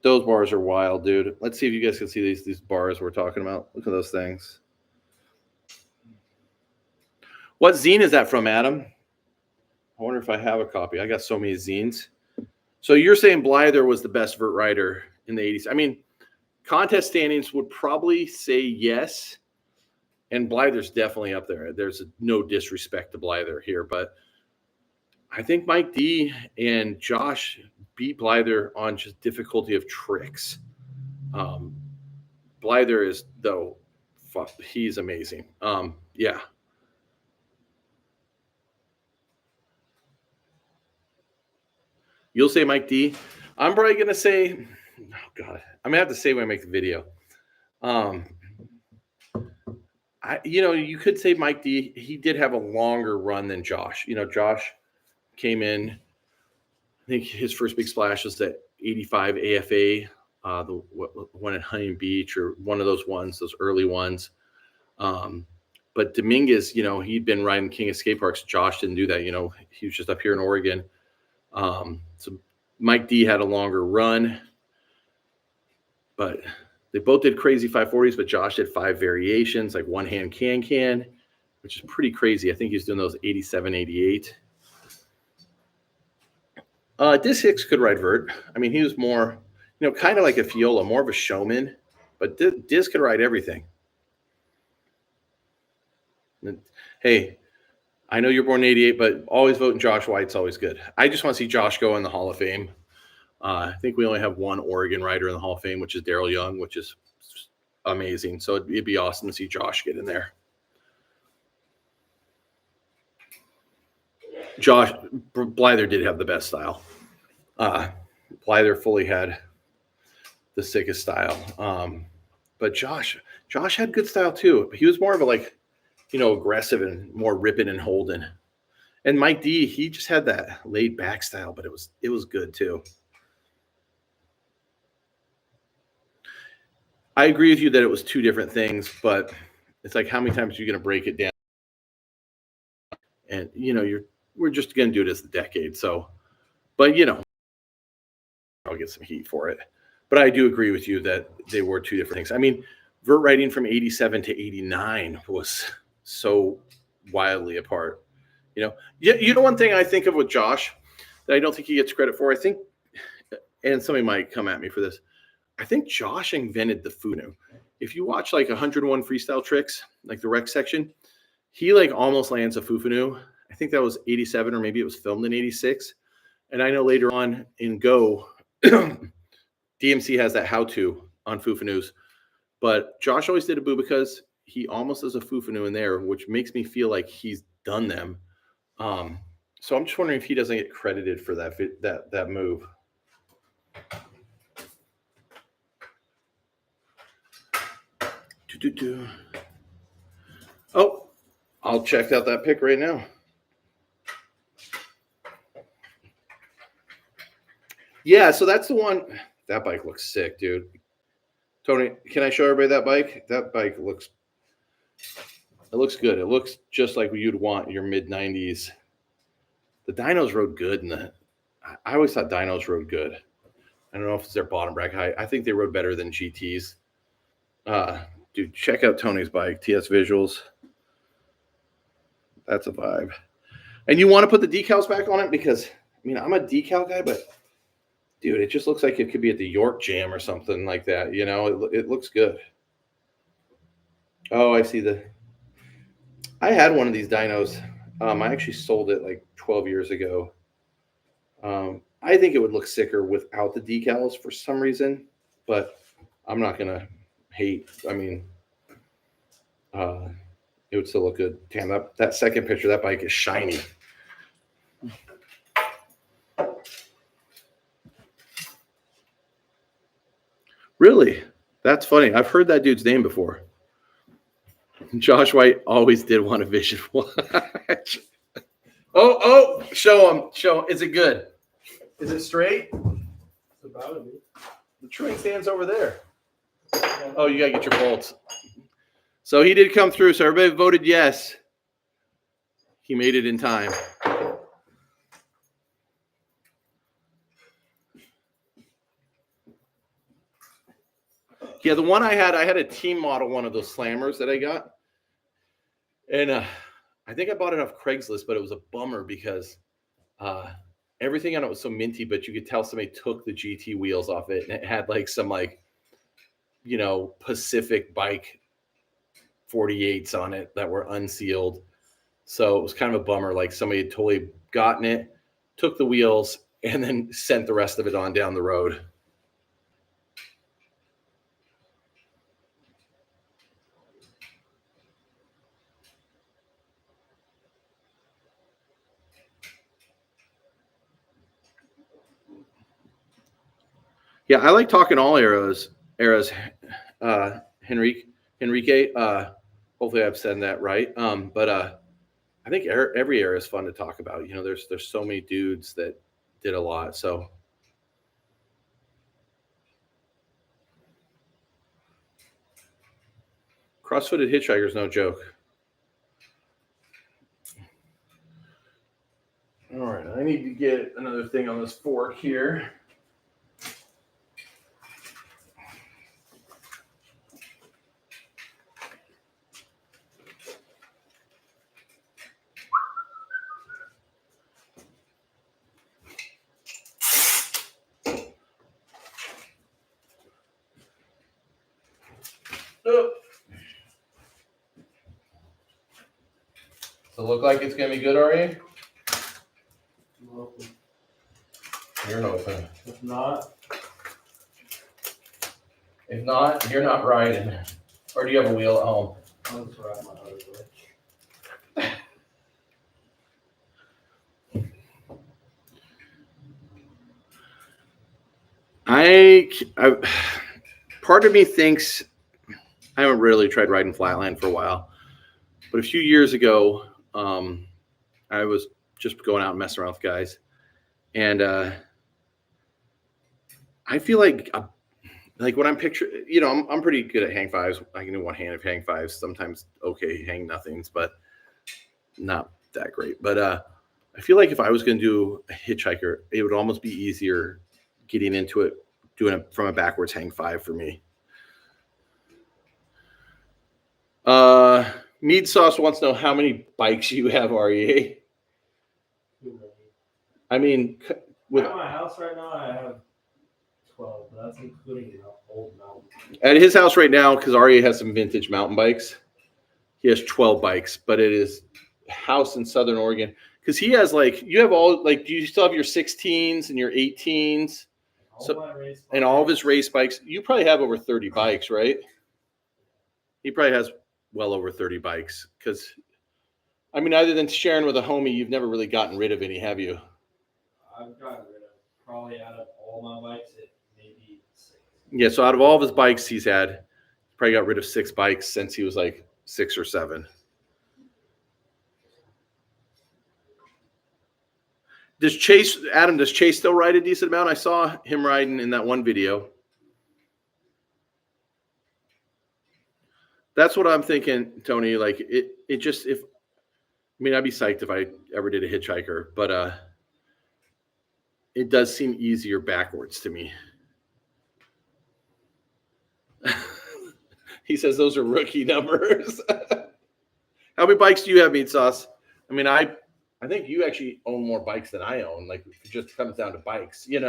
S1: those bars are wild, dude. Let's see if you guys can see these bars we're talking about. Look at those things. What zine is that from, Adam? I wonder if I have a copy. I got so many zines. So you're saying Blyther was the best vert rider in the 80s. I mean, contest standings would probably say yes. And Blyther's definitely up there. There's no disrespect to Blyther here, but I think Mike D and Josh beat Blyther on just difficulty of tricks. Blyther is, though, he's amazing. Yeah. You'll say Mike D. I'm probably going to say, oh, God, I'm going to have to say when I make the video. You could say Mike D. He did have a longer run than Josh. Josh came in, I think his first big splash was that 85 AFA, the one at Huntington Beach, or one of those ones, those early ones. But Dominguez, he'd been riding King of Skate Parks. Josh didn't do that. He was just up here in Oregon. So Mike D had a longer run, but they both did crazy 540s, but Josh did 5 variations, like one hand can, which is pretty crazy. I think he's doing those 87, 88. Dis Hicks could ride vert. I mean, he was more, kind of like a Fiola, more of a showman, but Dis could ride everything. Hey, I know you're born in 88, but always voting Josh White's always good. I just want to see Josh go in the Hall of Fame. I think we only have one Oregon rider in the Hall of Fame, which is Daryl Young, which is amazing. So it'd be awesome to see Josh get in there. Josh Blyther did have the best style. Blyther fully had the sickest style. But Josh had good style too. He was more of a aggressive and more ripping and holding. And Mike D, he just had that laid back style, but it was good too. I agree with you that it was two different things, but it's like how many times are you going to break it down? And we're just going to do it as the decade. So, but I'll get some heat for it. But I do agree with you that they were two different things. I mean, vert riding from 87 to 89 was so wildly apart. One thing I think of with Josh that I don't think he gets credit for, I think, and somebody might come at me for this, I think Josh invented the Funu. If you watch 101 freestyle tricks, like the rec section, he almost lands a Fufanu. I think that was 87, or maybe it was filmed in 86. And I know later on in Go, DMC has that how-to on Fufanus. But Josh always did a boo because he almost does a Fufanu in there, which makes me feel like he's done them. So I'm just wondering if he doesn't get credited for that move. Oh, I'll check out that pic right now. Yeah, so that's the one. That bike looks sick, dude. Tony, can I show everybody that bike? That bike looks good. It looks just like what you'd want in your mid-90s. The dynos rode good. I always thought dynos rode good. I don't know if it's their bottom bracket height. I think they rode better than GTs. Dude, check out Tony's bike, TS Visuals. That's a vibe. And you want to put the decals back on it because, I'm a decal guy, but dude, it just looks like it could be at the York Jam or something like that. It looks good. Oh, I see I had one of these dynos. I actually sold it 12 years ago. I think it would look sicker without the decals for some reason, but I'm not going to hate. It would still look good. Damn, that second picture, that bike is shiny. Really? That's funny. I've heard that dude's name before. Josh White always did want a vision watch. Oh, show him. Is it good? Is it straight?
S2: It's about to be.
S1: The train stands over there. Oh, you got to get your bolts. So he did come through. So everybody voted yes. He made it in time. Yeah, the one I had a team model, one of those slammers that I got. And I think I bought it off Craigslist, but it was a bummer because everything on it was so minty, but you could tell somebody took the GT wheels off it, and it had some Pacific bike 48s on it that were unsealed. So it was kind of a bummer. Somebody had totally gotten it, took the wheels, and then sent the rest of it on down the road. Yeah, I like talking all eras. Henrique. Hopefully I've said that right. But I think every era is fun to talk about. There's so many dudes that did a lot. So cross-footed hitchhiker's no joke. All right, I need to get another thing on this fork here. Oh. Does it look like it's going to be good, are you?
S2: I'm hoping.
S1: You're hoping.
S2: If not,
S1: you're not riding. Or do you have a wheel at home?
S2: I'll just ride my other bike.
S1: I part of me thinks I haven't really tried riding flatland for a while, but a few years ago, I was just going out and messing around with guys, and I feel like when I'm picturing, I'm pretty good at hang fives. I can do one hand of hang fives. Sometimes okay, hang nothings, but not that great. But I feel like if I was going to do a hitchhiker, it would almost be easier getting into it, doing it from a backwards hang five for me. Mead Sauce wants to know how many bikes you have, REA. I mean,
S2: At my house right now, I have 12, but that's including an old mountain.
S1: At his house right now, because REA has some vintage mountain bikes, he has 12 bikes, but it is a house in Southern Oregon. Because he has you have all, do you still have your 16s and your 18s? And all of his race bikes. You probably have over 30 bikes, right? He probably has well over 30 bikes. Because, I mean, other than sharing with a homie, you've never really gotten rid of any, have you?
S2: I've gotten rid of probably out of all my bikes, maybe 6.
S1: Yeah, so out of all of his bikes he's had, probably got rid of 6 bikes since he was like 6 or 7. Does Chase still ride a decent amount? I saw him riding in that one video. That's what I'm thinking, Tony. Like it just I'd be psyched if I ever did a hitchhiker, but it does seem easier backwards to me. He says those are rookie numbers. How many bikes do you have, Meat Sauce? I mean, I think you actually own more bikes than I own. Like, it just comes down to bikes, I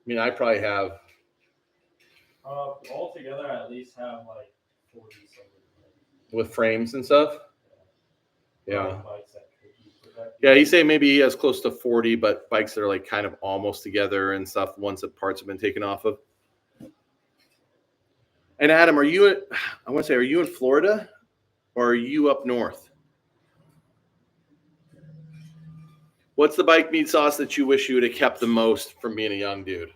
S1: mean, I probably have.
S2: Altogether, I at least have like 40 something.
S1: With frames and stuff? Yeah.
S2: Bikes that
S1: yeah, he's saying maybe he has close to 40, but bikes that are like kind of almost together and stuff, once the parts have been taken off of. And Adam, are you in Florida or are you up north? What's the bike, Meat Sauce, that you wish you would have kept the most from being a young dude?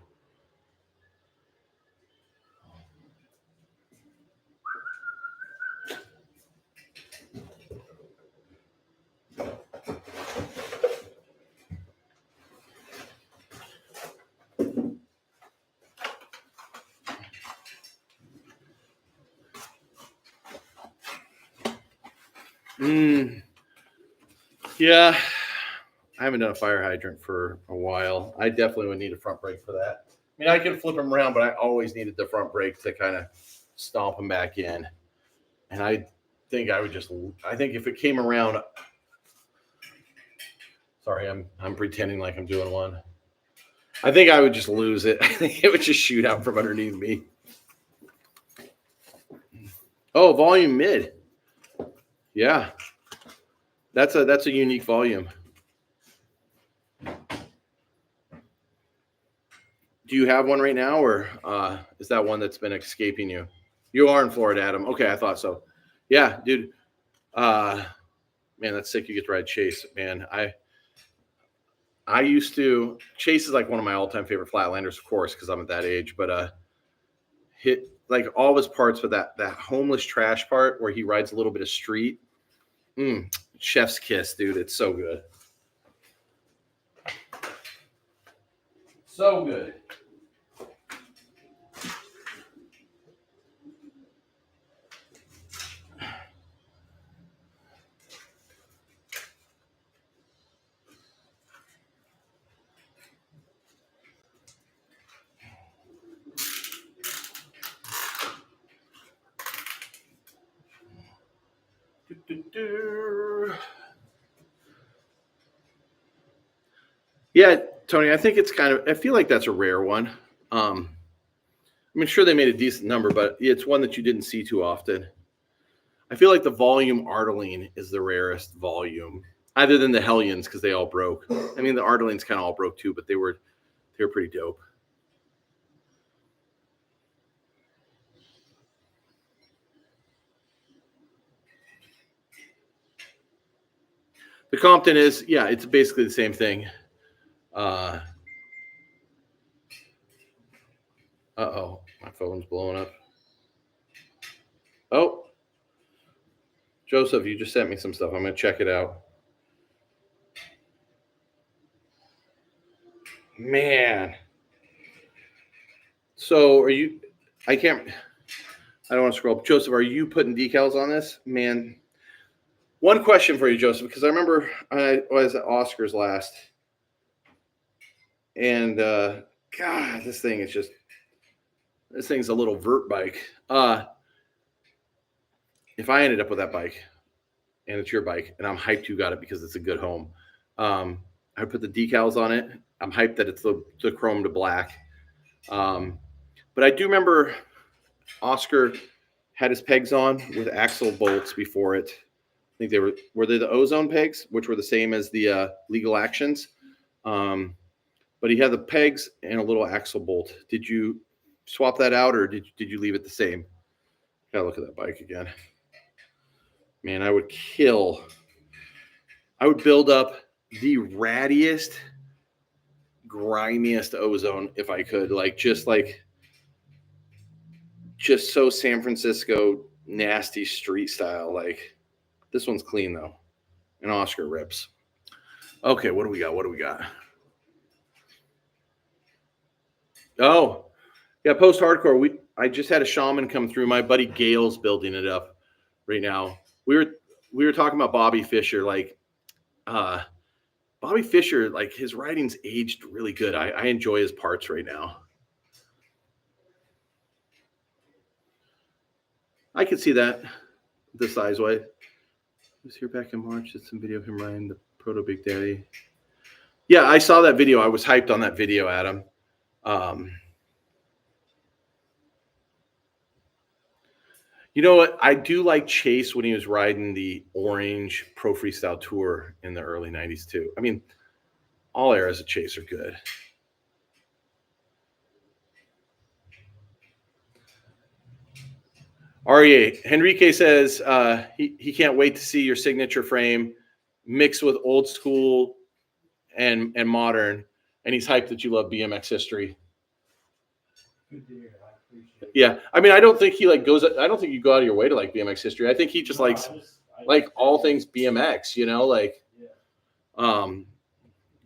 S1: Yeah, I haven't done a fire hydrant for a while. I definitely would need a front brake for that. I mean, I can flip them around, but I always needed the front brake to kind of stomp them back in. And I think if it came around, sorry, I'm pretending like I'm doing one. I think I would just lose it. I think it would just shoot out from underneath me. Oh, volume mid. Yeah. That's a unique volume. Do you have one right now, or is that one that's been escaping you? You are in Florida, Adam. Okay, I thought so. Yeah, dude. Man, that's sick. You get to ride Chase, man. I used to. Chase is like one of my all-time favorite flatlanders, of course, because I'm at that age. But hit like all of his parts with that homeless trash part where he rides a little bit of street. Chef's kiss, dude. It's so good. So good. Yeah, Tony, I think I feel like that's a rare one. I mean, sure, they made a decent number, but it's one that you didn't see too often. I feel like the volume Ardeline is the rarest volume, other than the Hellions, because they all broke. I mean, the Ardelines kind of all broke too, but they were pretty dope. The Compton is, yeah, it's basically the same thing. Uh-oh, my phone's blowing up. Oh, Joseph, you just sent me some stuff. I'm going to check it out. Man. So are you, I don't want to scroll up. Joseph, are you putting decals on this? Man. One question for you, Joseph, because I remember I was at Oscars last. And God, this thing's a little vert bike. If I ended up with that bike and it's your bike and I'm hyped you got it because it's a good home, I put the decals on it. I'm hyped that it's the chrome to black. But I do remember Oscar had his pegs on with axle bolts before it. I think they were they the ozone pegs, which were the same as the legal actions. But he had the pegs and a little axle bolt. Did you swap that out or did you leave it the same? Gotta look at that bike again. Man, I would build up the rattiest, grimiest ozone if I could. Just so San Francisco nasty street style. Like this one's clean though. And Oscar rips. Okay, what do we got? Oh, yeah, post hardcore. I just had a shaman come through. My buddy Gail's building it up right now. We were talking about Bobby Fischer. Like Bobby Fischer, like his writing's aged really good. I enjoy his parts right now. I could see that the size way. He was here back in March. Did some video of him riding the Proto Big Daddy. Yeah, I saw that video. I was hyped on that video, Adam. You know what? I do like Chase when he was riding the orange Pro Freestyle Tour in the early 90s too. I mean, all eras of Chase are good. REA, Henrique says he can't wait to see your signature frame mixed with old school and modern, and he's hyped that you love BMX history.
S2: Good to hear. I appreciate it.
S1: Yeah, I mean, I don't think he goes. I don't think you go out of your way to like BMX history. I think he just likes all things BMX. You know, like, yeah.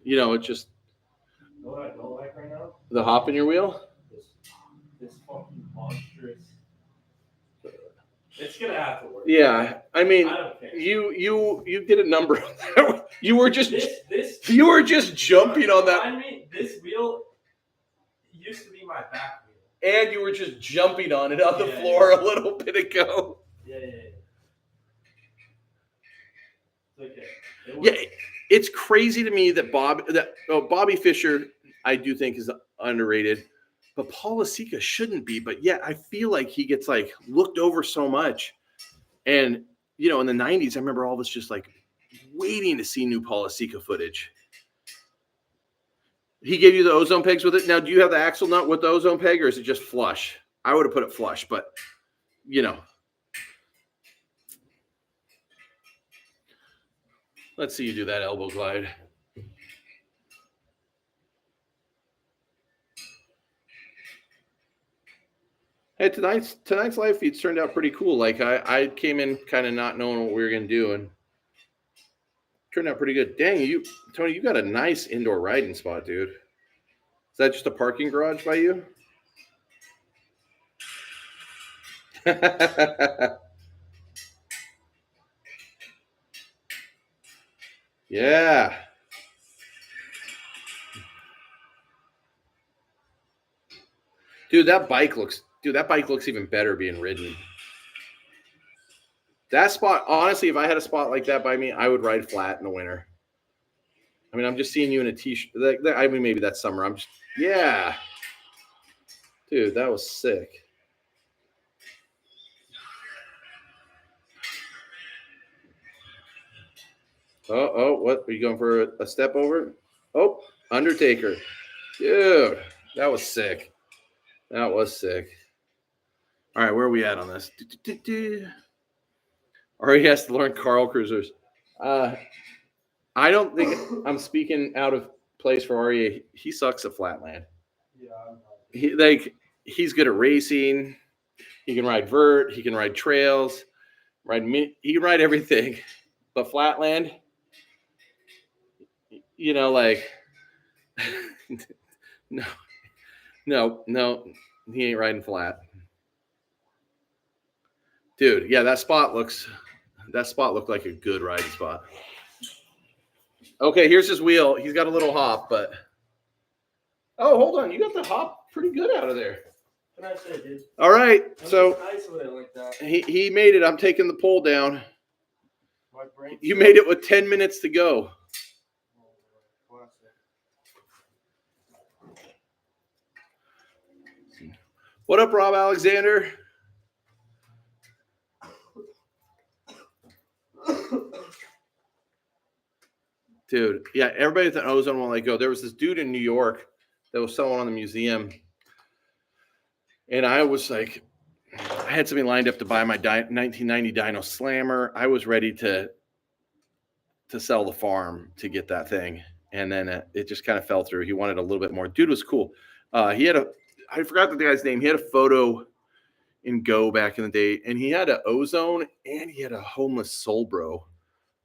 S1: It just.
S2: You know what I don't like right now?
S1: The hop in your wheel.
S2: This fucking monstrous. It's gonna have to work.
S1: Yeah, I mean,
S2: I don't care.
S1: You did a number. You were just
S2: you
S1: were just jumping on that.
S2: I mean, this wheel used to be my back wheel.
S1: And you were just jumping on it on the floor a little bit ago.
S2: Yeah. It's okay.
S1: It's crazy to me that Bobby Fischer, I do think is underrated, but Paul Lasika shouldn't be. But yet I feel like he gets like looked over so much. And in the 90s, I remember all of us just like waiting to see new Paul Lasika footage. He gave you the ozone pegs with it. Now, do you have the axle nut with the ozone peg, or is it just flush? I would have put it flush, but let's see you do that elbow glide. Hey, tonight's live feeds turned out pretty cool. Like I came in kind of not knowing what we were gonna do, and turned out pretty good. Dang, Tony, you got a nice indoor riding spot, dude. Is that just a parking garage by you? Yeah. Dude, that bike looks even better being ridden. That spot, honestly, if I had a spot like that by me, I would ride flat in the winter. I mean, I'm just seeing you in a t-shirt. I mean, maybe that's summer. Yeah. Dude, that was sick. Oh, what? Are you going for a step over? Oh, Undertaker. Dude, that was sick. That was sick. All right, where are we at on this? Or he has to learn Carl Cruisers. I don't think I'm speaking out of place for REA. He sucks at flatland.
S2: Yeah.
S1: he's good at racing. He can ride vert. He can ride trails. He can ride everything. But flatland, you know, like no, he ain't riding flat. Dude, yeah, that spot looked like a good riding spot. Okay, here's his wheel. He's got a little hop, but oh, hold on, you got the hop pretty good out of there.
S2: What can I say, dude?
S1: All right, so
S2: Nice with it like that.
S1: he made it. I'm taking the pole down.
S2: My brain
S1: You made it with 10 minutes to go. What up, Rob Alexander? Dude, yeah, everybody at the Ozone won't let go. There was this dude in New York that was selling on the museum. And I was like, I had something lined up to buy my 1990 Dyno Slammer. I was ready to sell the farm to get that thing. And then it just kind of fell through. He wanted a little bit more. Dude was cool. I forgot the guy's name. He had a photo in Go back in the day. And he had an Ozone and he had a Homeless Soul Bro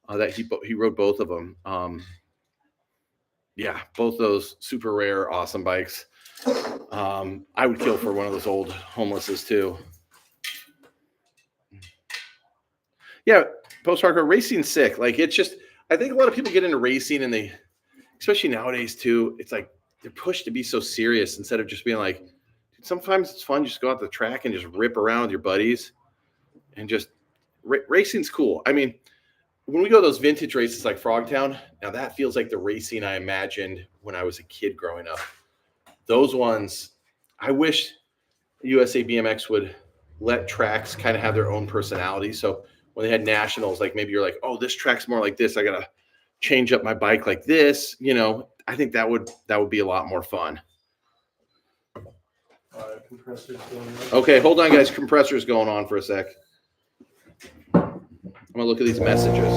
S1: that he rode both of them. Yeah, both those super rare, awesome bikes. I would kill for one of those old Homelesses too. Yeah, post-hardcore racing's sick. Like it's just, I think a lot of people get into racing and they, especially nowadays too, it's like they're pushed to be so serious instead of just being like, dude, sometimes it's fun just go out the track and just rip around with your buddies and just racing's cool. I mean, when we go to those vintage races like Frogtown, now that feels like the racing I imagined when I was a kid growing up. Those ones, I wish USA BMX would let tracks kind of have their own personality. So when they had nationals, like maybe you're like, oh, this track's more like this. I got to change up my bike like this. You know, I think that would be a lot more fun.
S2: Compressor's going on.
S1: Okay, hold on, guys. Compressor's going on for a sec. I'm going to look at these messages.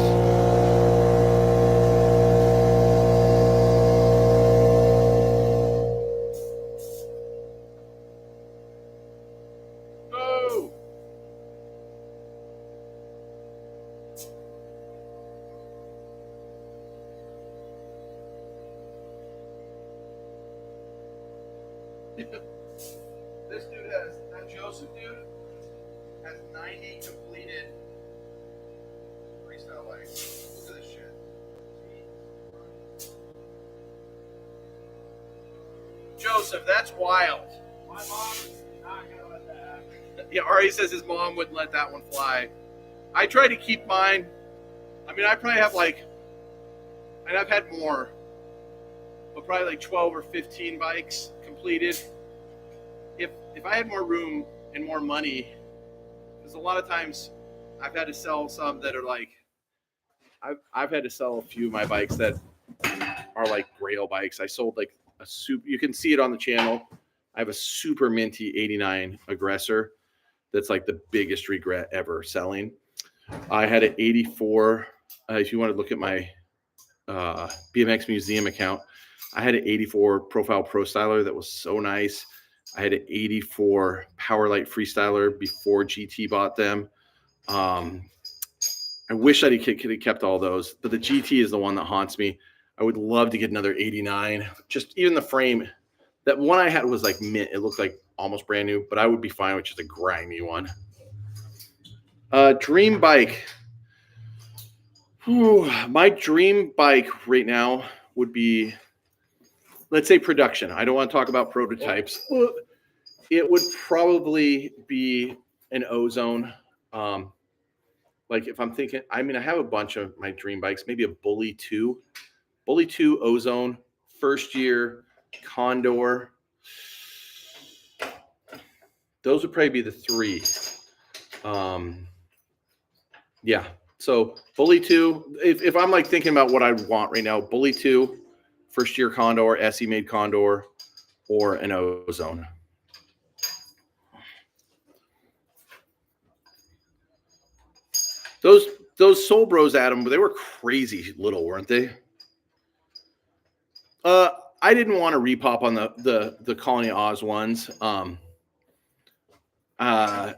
S1: This dude that Joseph dude has 90 completed freestyle bikes. Look at this shit. Joseph, that's wild.
S2: My mom is not gonna let that happen.
S1: Yeah, Ari says his mom wouldn't let that one fly. I try to keep mine. I mean, I probably have and I've had more, but probably like 12 or 15 bikes completed. If I had more room and more money, because a lot of times I've had to sell some that are like, I've had to sell a few of my bikes that are like grail bikes. I sold like a super, you can see it on the channel. I have a super minty 89 Aggressor that's like the biggest regret ever selling. I had an 84, if you want to look at my BMX museum account, I had an 84 Profile Pro Styler that was so nice. I had an 84 Powerlight Freestyler before GT bought them. I wish I could have kept all those, but the GT is the one that haunts me. I would love to get another 89. Just even the frame. That one I had was like mint. It looked like almost brand new, but I would be fine with just a grimy one. Dream bike. Whew, my dream bike right now would be, let's say, production. I don't want to talk about prototypes. It would probably be an Ozone. Like if I'm thinking, I mean, I have a bunch of my dream bikes, maybe a Bully 2 Ozone, first year Condor. Those would probably be the three. Yeah. So Bully 2, if I'm like thinking about what I want right now, Bully 2, first year Condor, SE made Condor, or an Ozone. Those Soul Bros, Adam, they were crazy little, weren't they? I didn't want to repop on the Colony Oz ones. My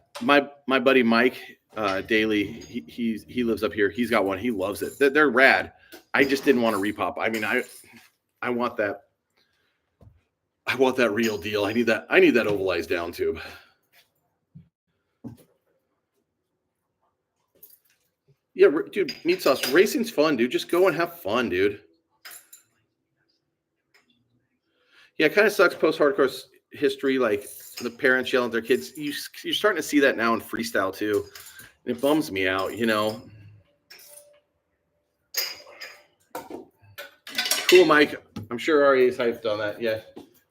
S1: buddy Mike Daly, he lives up here. He's got one. He loves it. They're rad. I just didn't want to repop. I mean, I want that. I want that real deal. I need that ovalized down tube. Yeah, dude, meat sauce. Racing's fun, dude. Just go and have fun, dude. Yeah, it kind of sucks post-hardcore history, like the parents yelling at their kids. You're starting to see that now in freestyle too. It bums me out, you know. Cool, Mike. I'm sure RA is hyped on that. Yeah,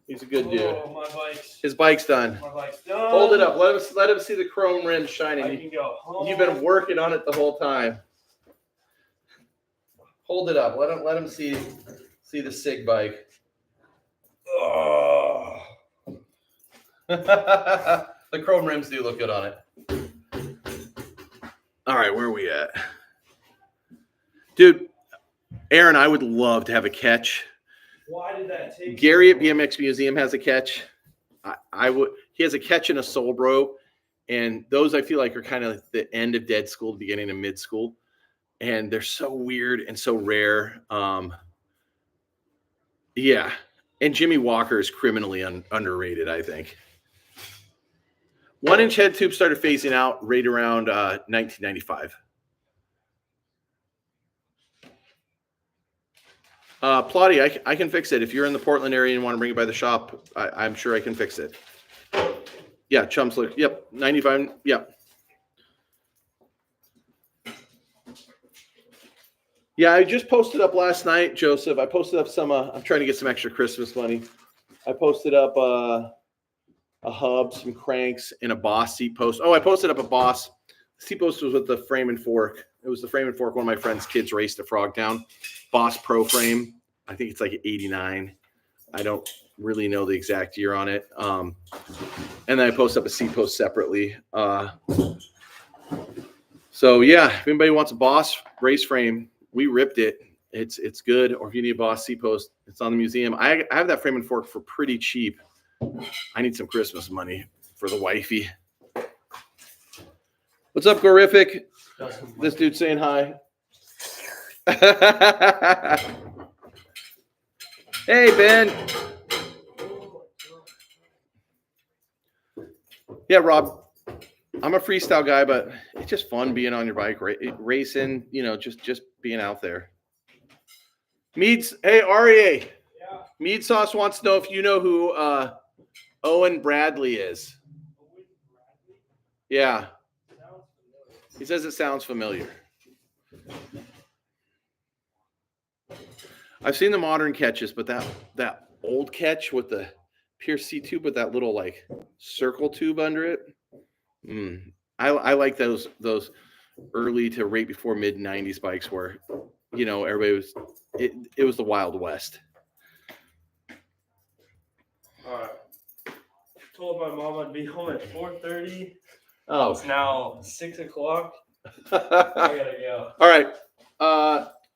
S1: he's a good dude.
S2: Oh, my bike's.
S1: His bike's done.
S2: My bike's done.
S1: Hold it up. Let him see the chrome rims shining.
S2: I can go home.
S1: You've been working on it the whole time. Hold it up. Let him see the SIG bike. Oh. The chrome rims do look good on it. All right, where are we at? Dude, Aaron, I would love to have a catch.
S2: Why did that take
S1: Gary at BMX Museum has a catch. I would. He has a catch and a soul bro, and those I feel like are kind of the end of dead school, the beginning of mid school, and they're so weird and so rare. Yeah, and Jimmy Walker is criminally underrated, I think. 1-inch head tube started phasing out right around 1995. Plotty, I can fix it. If you're in the Portland area and want to bring it by the shop, I'm sure I can fix it. Yeah, chum slick. Yep, 95. Yep. Yeah, I just posted up last night, Joseph. I posted up some. I'm trying to get some extra Christmas money. I posted up a hub, some cranks, and a Boss seat post. Oh, I posted up a Boss. The seat post was with the frame and fork. It was the frame and fork one of my friend's kids raced at Frogtown. Boss Pro frame. I think it's like 89. I don't really know the exact year on it. And then I post up a seat post separately. So yeah, if anybody wants a Boss race frame, we ripped it. It's good. Or if you need a Boss seat post, it's on the museum. I have that frame and fork for pretty cheap. I need some Christmas money for the wifey. What's up, Gorific? This dude saying hi. Hey, Ben. Yeah, Rob. I'm a freestyle guy, but it's just fun being on your bike, racing, you know, just being out there. Meads, hey, REA.
S2: Yeah.
S1: Mead Sauce wants to know if you know who Owen Bradley is. Yeah. He says it sounds familiar. I've seen the modern catches, but that old catch with the Pierce C tube with that little like circle tube under it. I like those early to right before mid 90s bikes where, you know, everybody was it was the Wild West.
S2: All right. Told my mom I'd be home at 4:30.
S1: Oh,
S2: It's now 6 o'clock. I gotta go.
S1: All right.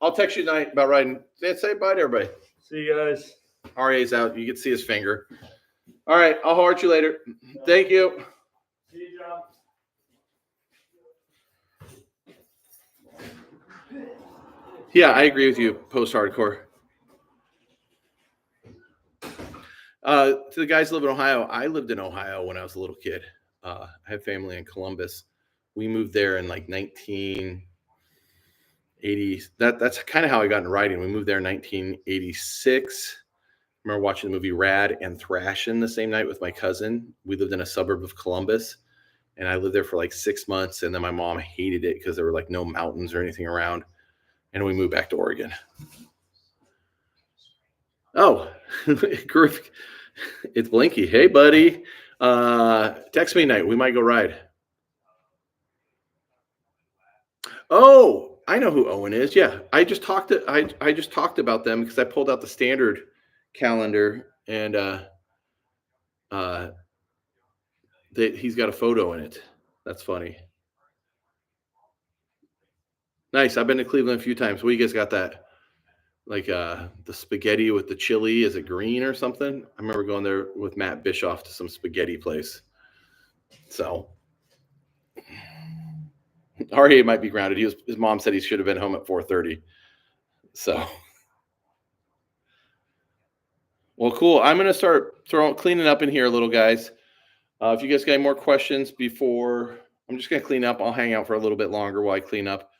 S1: I'll text you tonight about riding. Say bye to everybody.
S2: See you guys.
S1: RA's out. You can see his finger. All right. I'll holler at you later. Thank you.
S2: See you, John.
S1: Yeah, I agree with you. Post-hardcore. To the guys who live in Ohio, I lived in Ohio when I was a little kid. I have family in Columbus. We moved there in like 1980. That's kind of how I got into riding. We moved there in 1986. I remember watching the movie Rad and Thrashin' the same night with my cousin. We lived in a suburb of Columbus, and I lived there for like 6 months. And then my mom hated it because there were like no mountains or anything around. And we moved back to Oregon. Oh, it's Blinky. Hey, buddy. Text me tonight. We might go ride. Oh, I know who Owen is. Yeah, I just talked about them because I pulled out the standard calendar and he's got a photo in it. That's funny. Nice. I've been to Cleveland a few times. What you guys got that? Like the spaghetti with the chili, is it green or something? I remember going there with Matt Bischoff to some spaghetti place. So RA might be grounded. His mom said he should have been home at 4:30. So, well, cool. I'm gonna start cleaning up in here a little, guys. If you guys got any more questions before, I'm just gonna clean up. I'll hang out for a little bit longer while I clean up.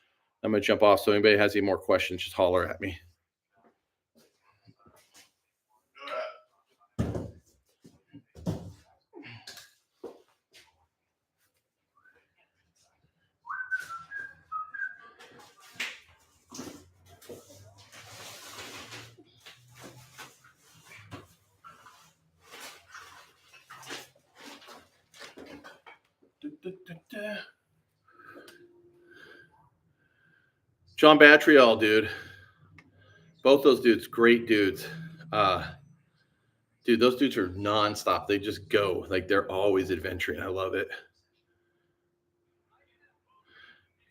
S1: I'm gonna jump off. So anybody has any more questions, just holler at me. John Batriel, dude. Both those dudes, great dudes. Dude, those dudes are nonstop. They just go. Like they're always adventuring. I love it.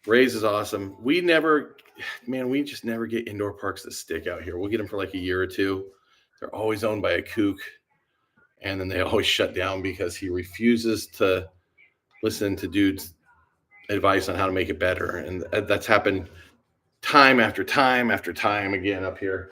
S1: Rays is awesome. We just never get indoor parks that stick out here. We'll get them for like a year or two. They're always owned by a kook. And then they always shut down because he refuses to listen to dudes' advice on how to make it better. And that's happened time after time after time again up here.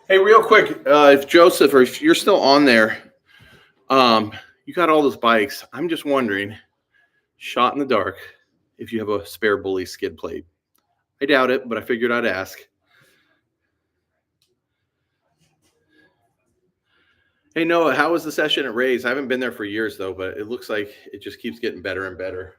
S1: Hey, real quick, if Joseph or if you're still on there, you got all those bikes. I'm just wondering, shot in the dark, if you have a spare bully skid plate. I doubt it, but I figured I'd ask. Hey, Noah, how was the session at Ray's? I haven't been there for years, though, but it looks like it just keeps getting better and better.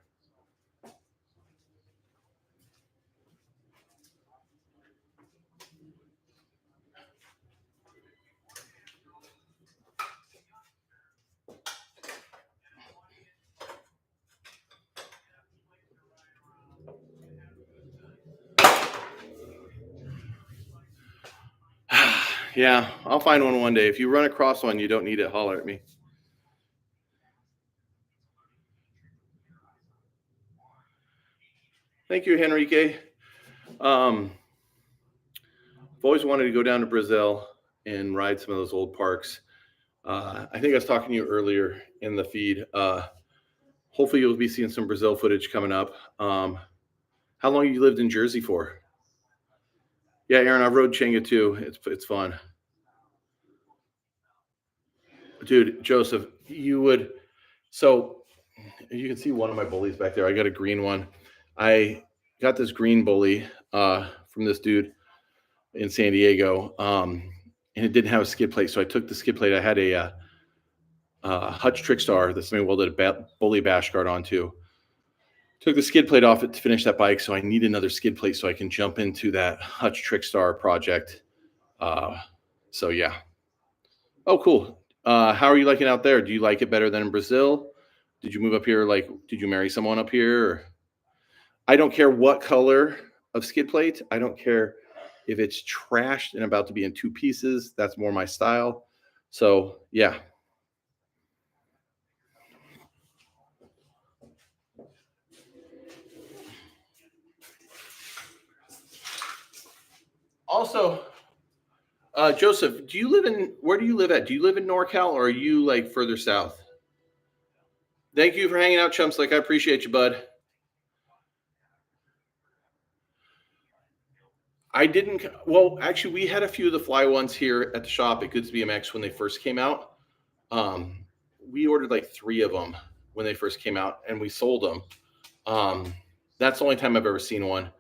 S1: Yeah, I'll find one day. If you run across one, you don't need it, holler at me. Thank you, Henrique. I've always wanted to go down to Brazil and ride some of those old parks. I think I was talking to you earlier in the feed. Hopefully you'll be seeing some Brazil footage coming up. How long have you lived in Jersey for? Yeah, Aaron, I rode Chenga too. It's fun. Dude, Joseph, so you can see one of my bullies back there. I got a green one. I got this green bully from this dude in San Diego, and it didn't have a skid plate. So I took the skid plate. I had a Hutch Trickstar that somebody welded a bully bash guard onto. Took the skid plate off it to finish that bike. So I need another skid plate so I can jump into that Hutch Trickstar project. So yeah. Oh, cool. How are you liking out there? Do you like it better than in Brazil? Did you move up here? Did you marry someone up here? Or? I don't care what color of skid plate. I don't care if it's trashed and about to be in two pieces. That's more my style. So yeah. Also, Joseph, where do you live at? Do you live in NorCal or are you like further south? Thank you for hanging out, Chumps. I appreciate you, bud. Actually, we had a few of the fly ones here at the shop at Goods BMX when they first came out. We ordered like 3 of them when they first came out and we sold them. That's the only time I've ever seen one.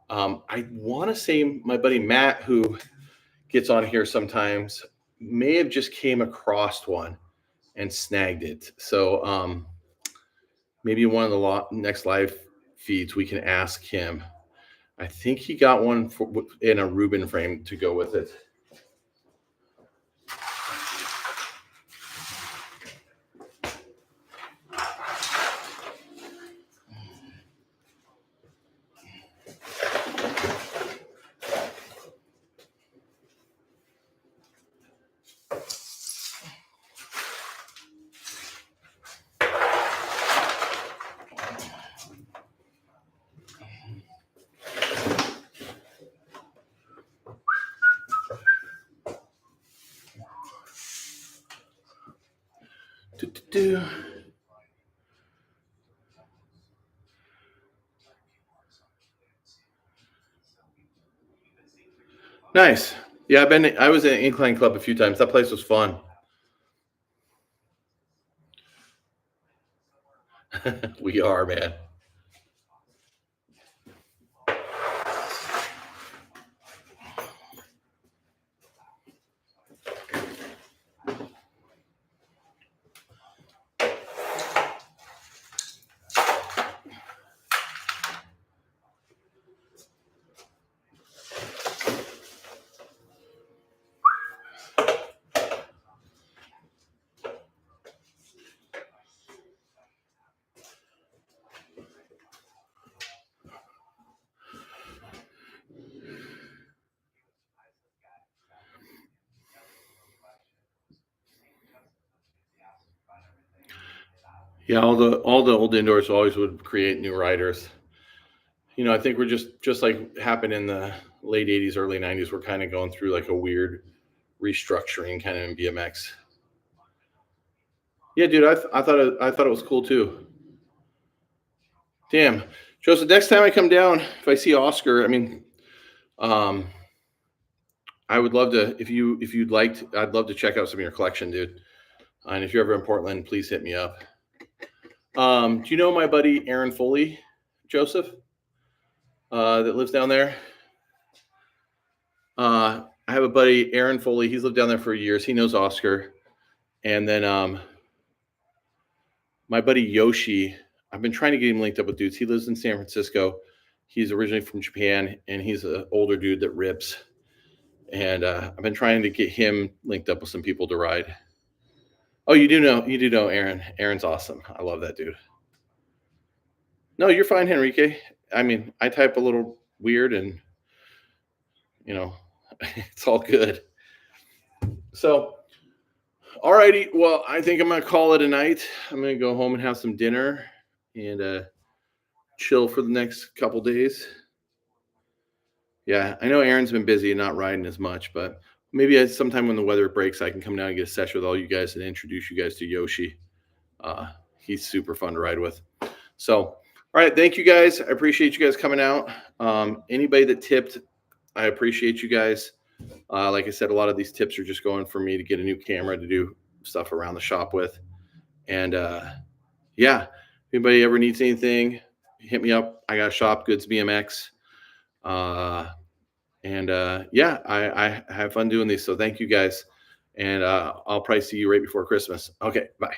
S1: I want to say my buddy Matt, who gets on here sometimes, may have just came across one and snagged it. So maybe one of the next live feeds we can ask him. I think he got one in a Reuben frame to go with it. Do. Nice. Yeah, I was in Incline Club a few times. That place was fun. We are, man. Yeah, all the old indoors always would create new riders. I think we're just like happened in the late '80s, early '90s. We're kind of going through like a weird restructuring kind of in BMX. Yeah, dude, I thought it was cool too. Damn, Joseph. Next time I come down, if I see Oscar, I mean, um, I would love to if you'd like. I'd love to check out some of your collection, dude. And if you're ever in Portland, please hit me up. Do you know my buddy Aaron Foley, Joseph, that lives down there? I have a buddy, Aaron Foley. He's lived down there for years. He knows Oscar. And then my buddy Yoshi, I've been trying to get him linked up with dudes. He lives in San Francisco. He's originally from Japan, and he's an older dude that rips. And I've been trying to get him linked up with some people to ride. Oh, you do know Aaron. Aaron's awesome. I love that dude. No, you're fine, Henrique. I mean, I type a little weird, and it's all good. So, alrighty. Well, I think I'm gonna call it a night. I'm gonna go home and have some dinner and chill for the next couple days. Yeah, I know Aaron's been busy and not riding as much, but maybe sometime when the weather breaks, I can come down and get a session with all you guys and introduce you guys to Yoshi. He's super fun to ride with. So, all right, thank you guys. I appreciate you guys coming out. Anybody that tipped, I appreciate you guys. Like I said, a lot of these tips are just going for me to get a new camera to do stuff around the shop with. And yeah, if anybody ever needs anything, hit me up. I got a shop, Goods BMX. Yeah, I have fun doing these. So thank you guys. And I'll probably see you right before Christmas. Okay, bye.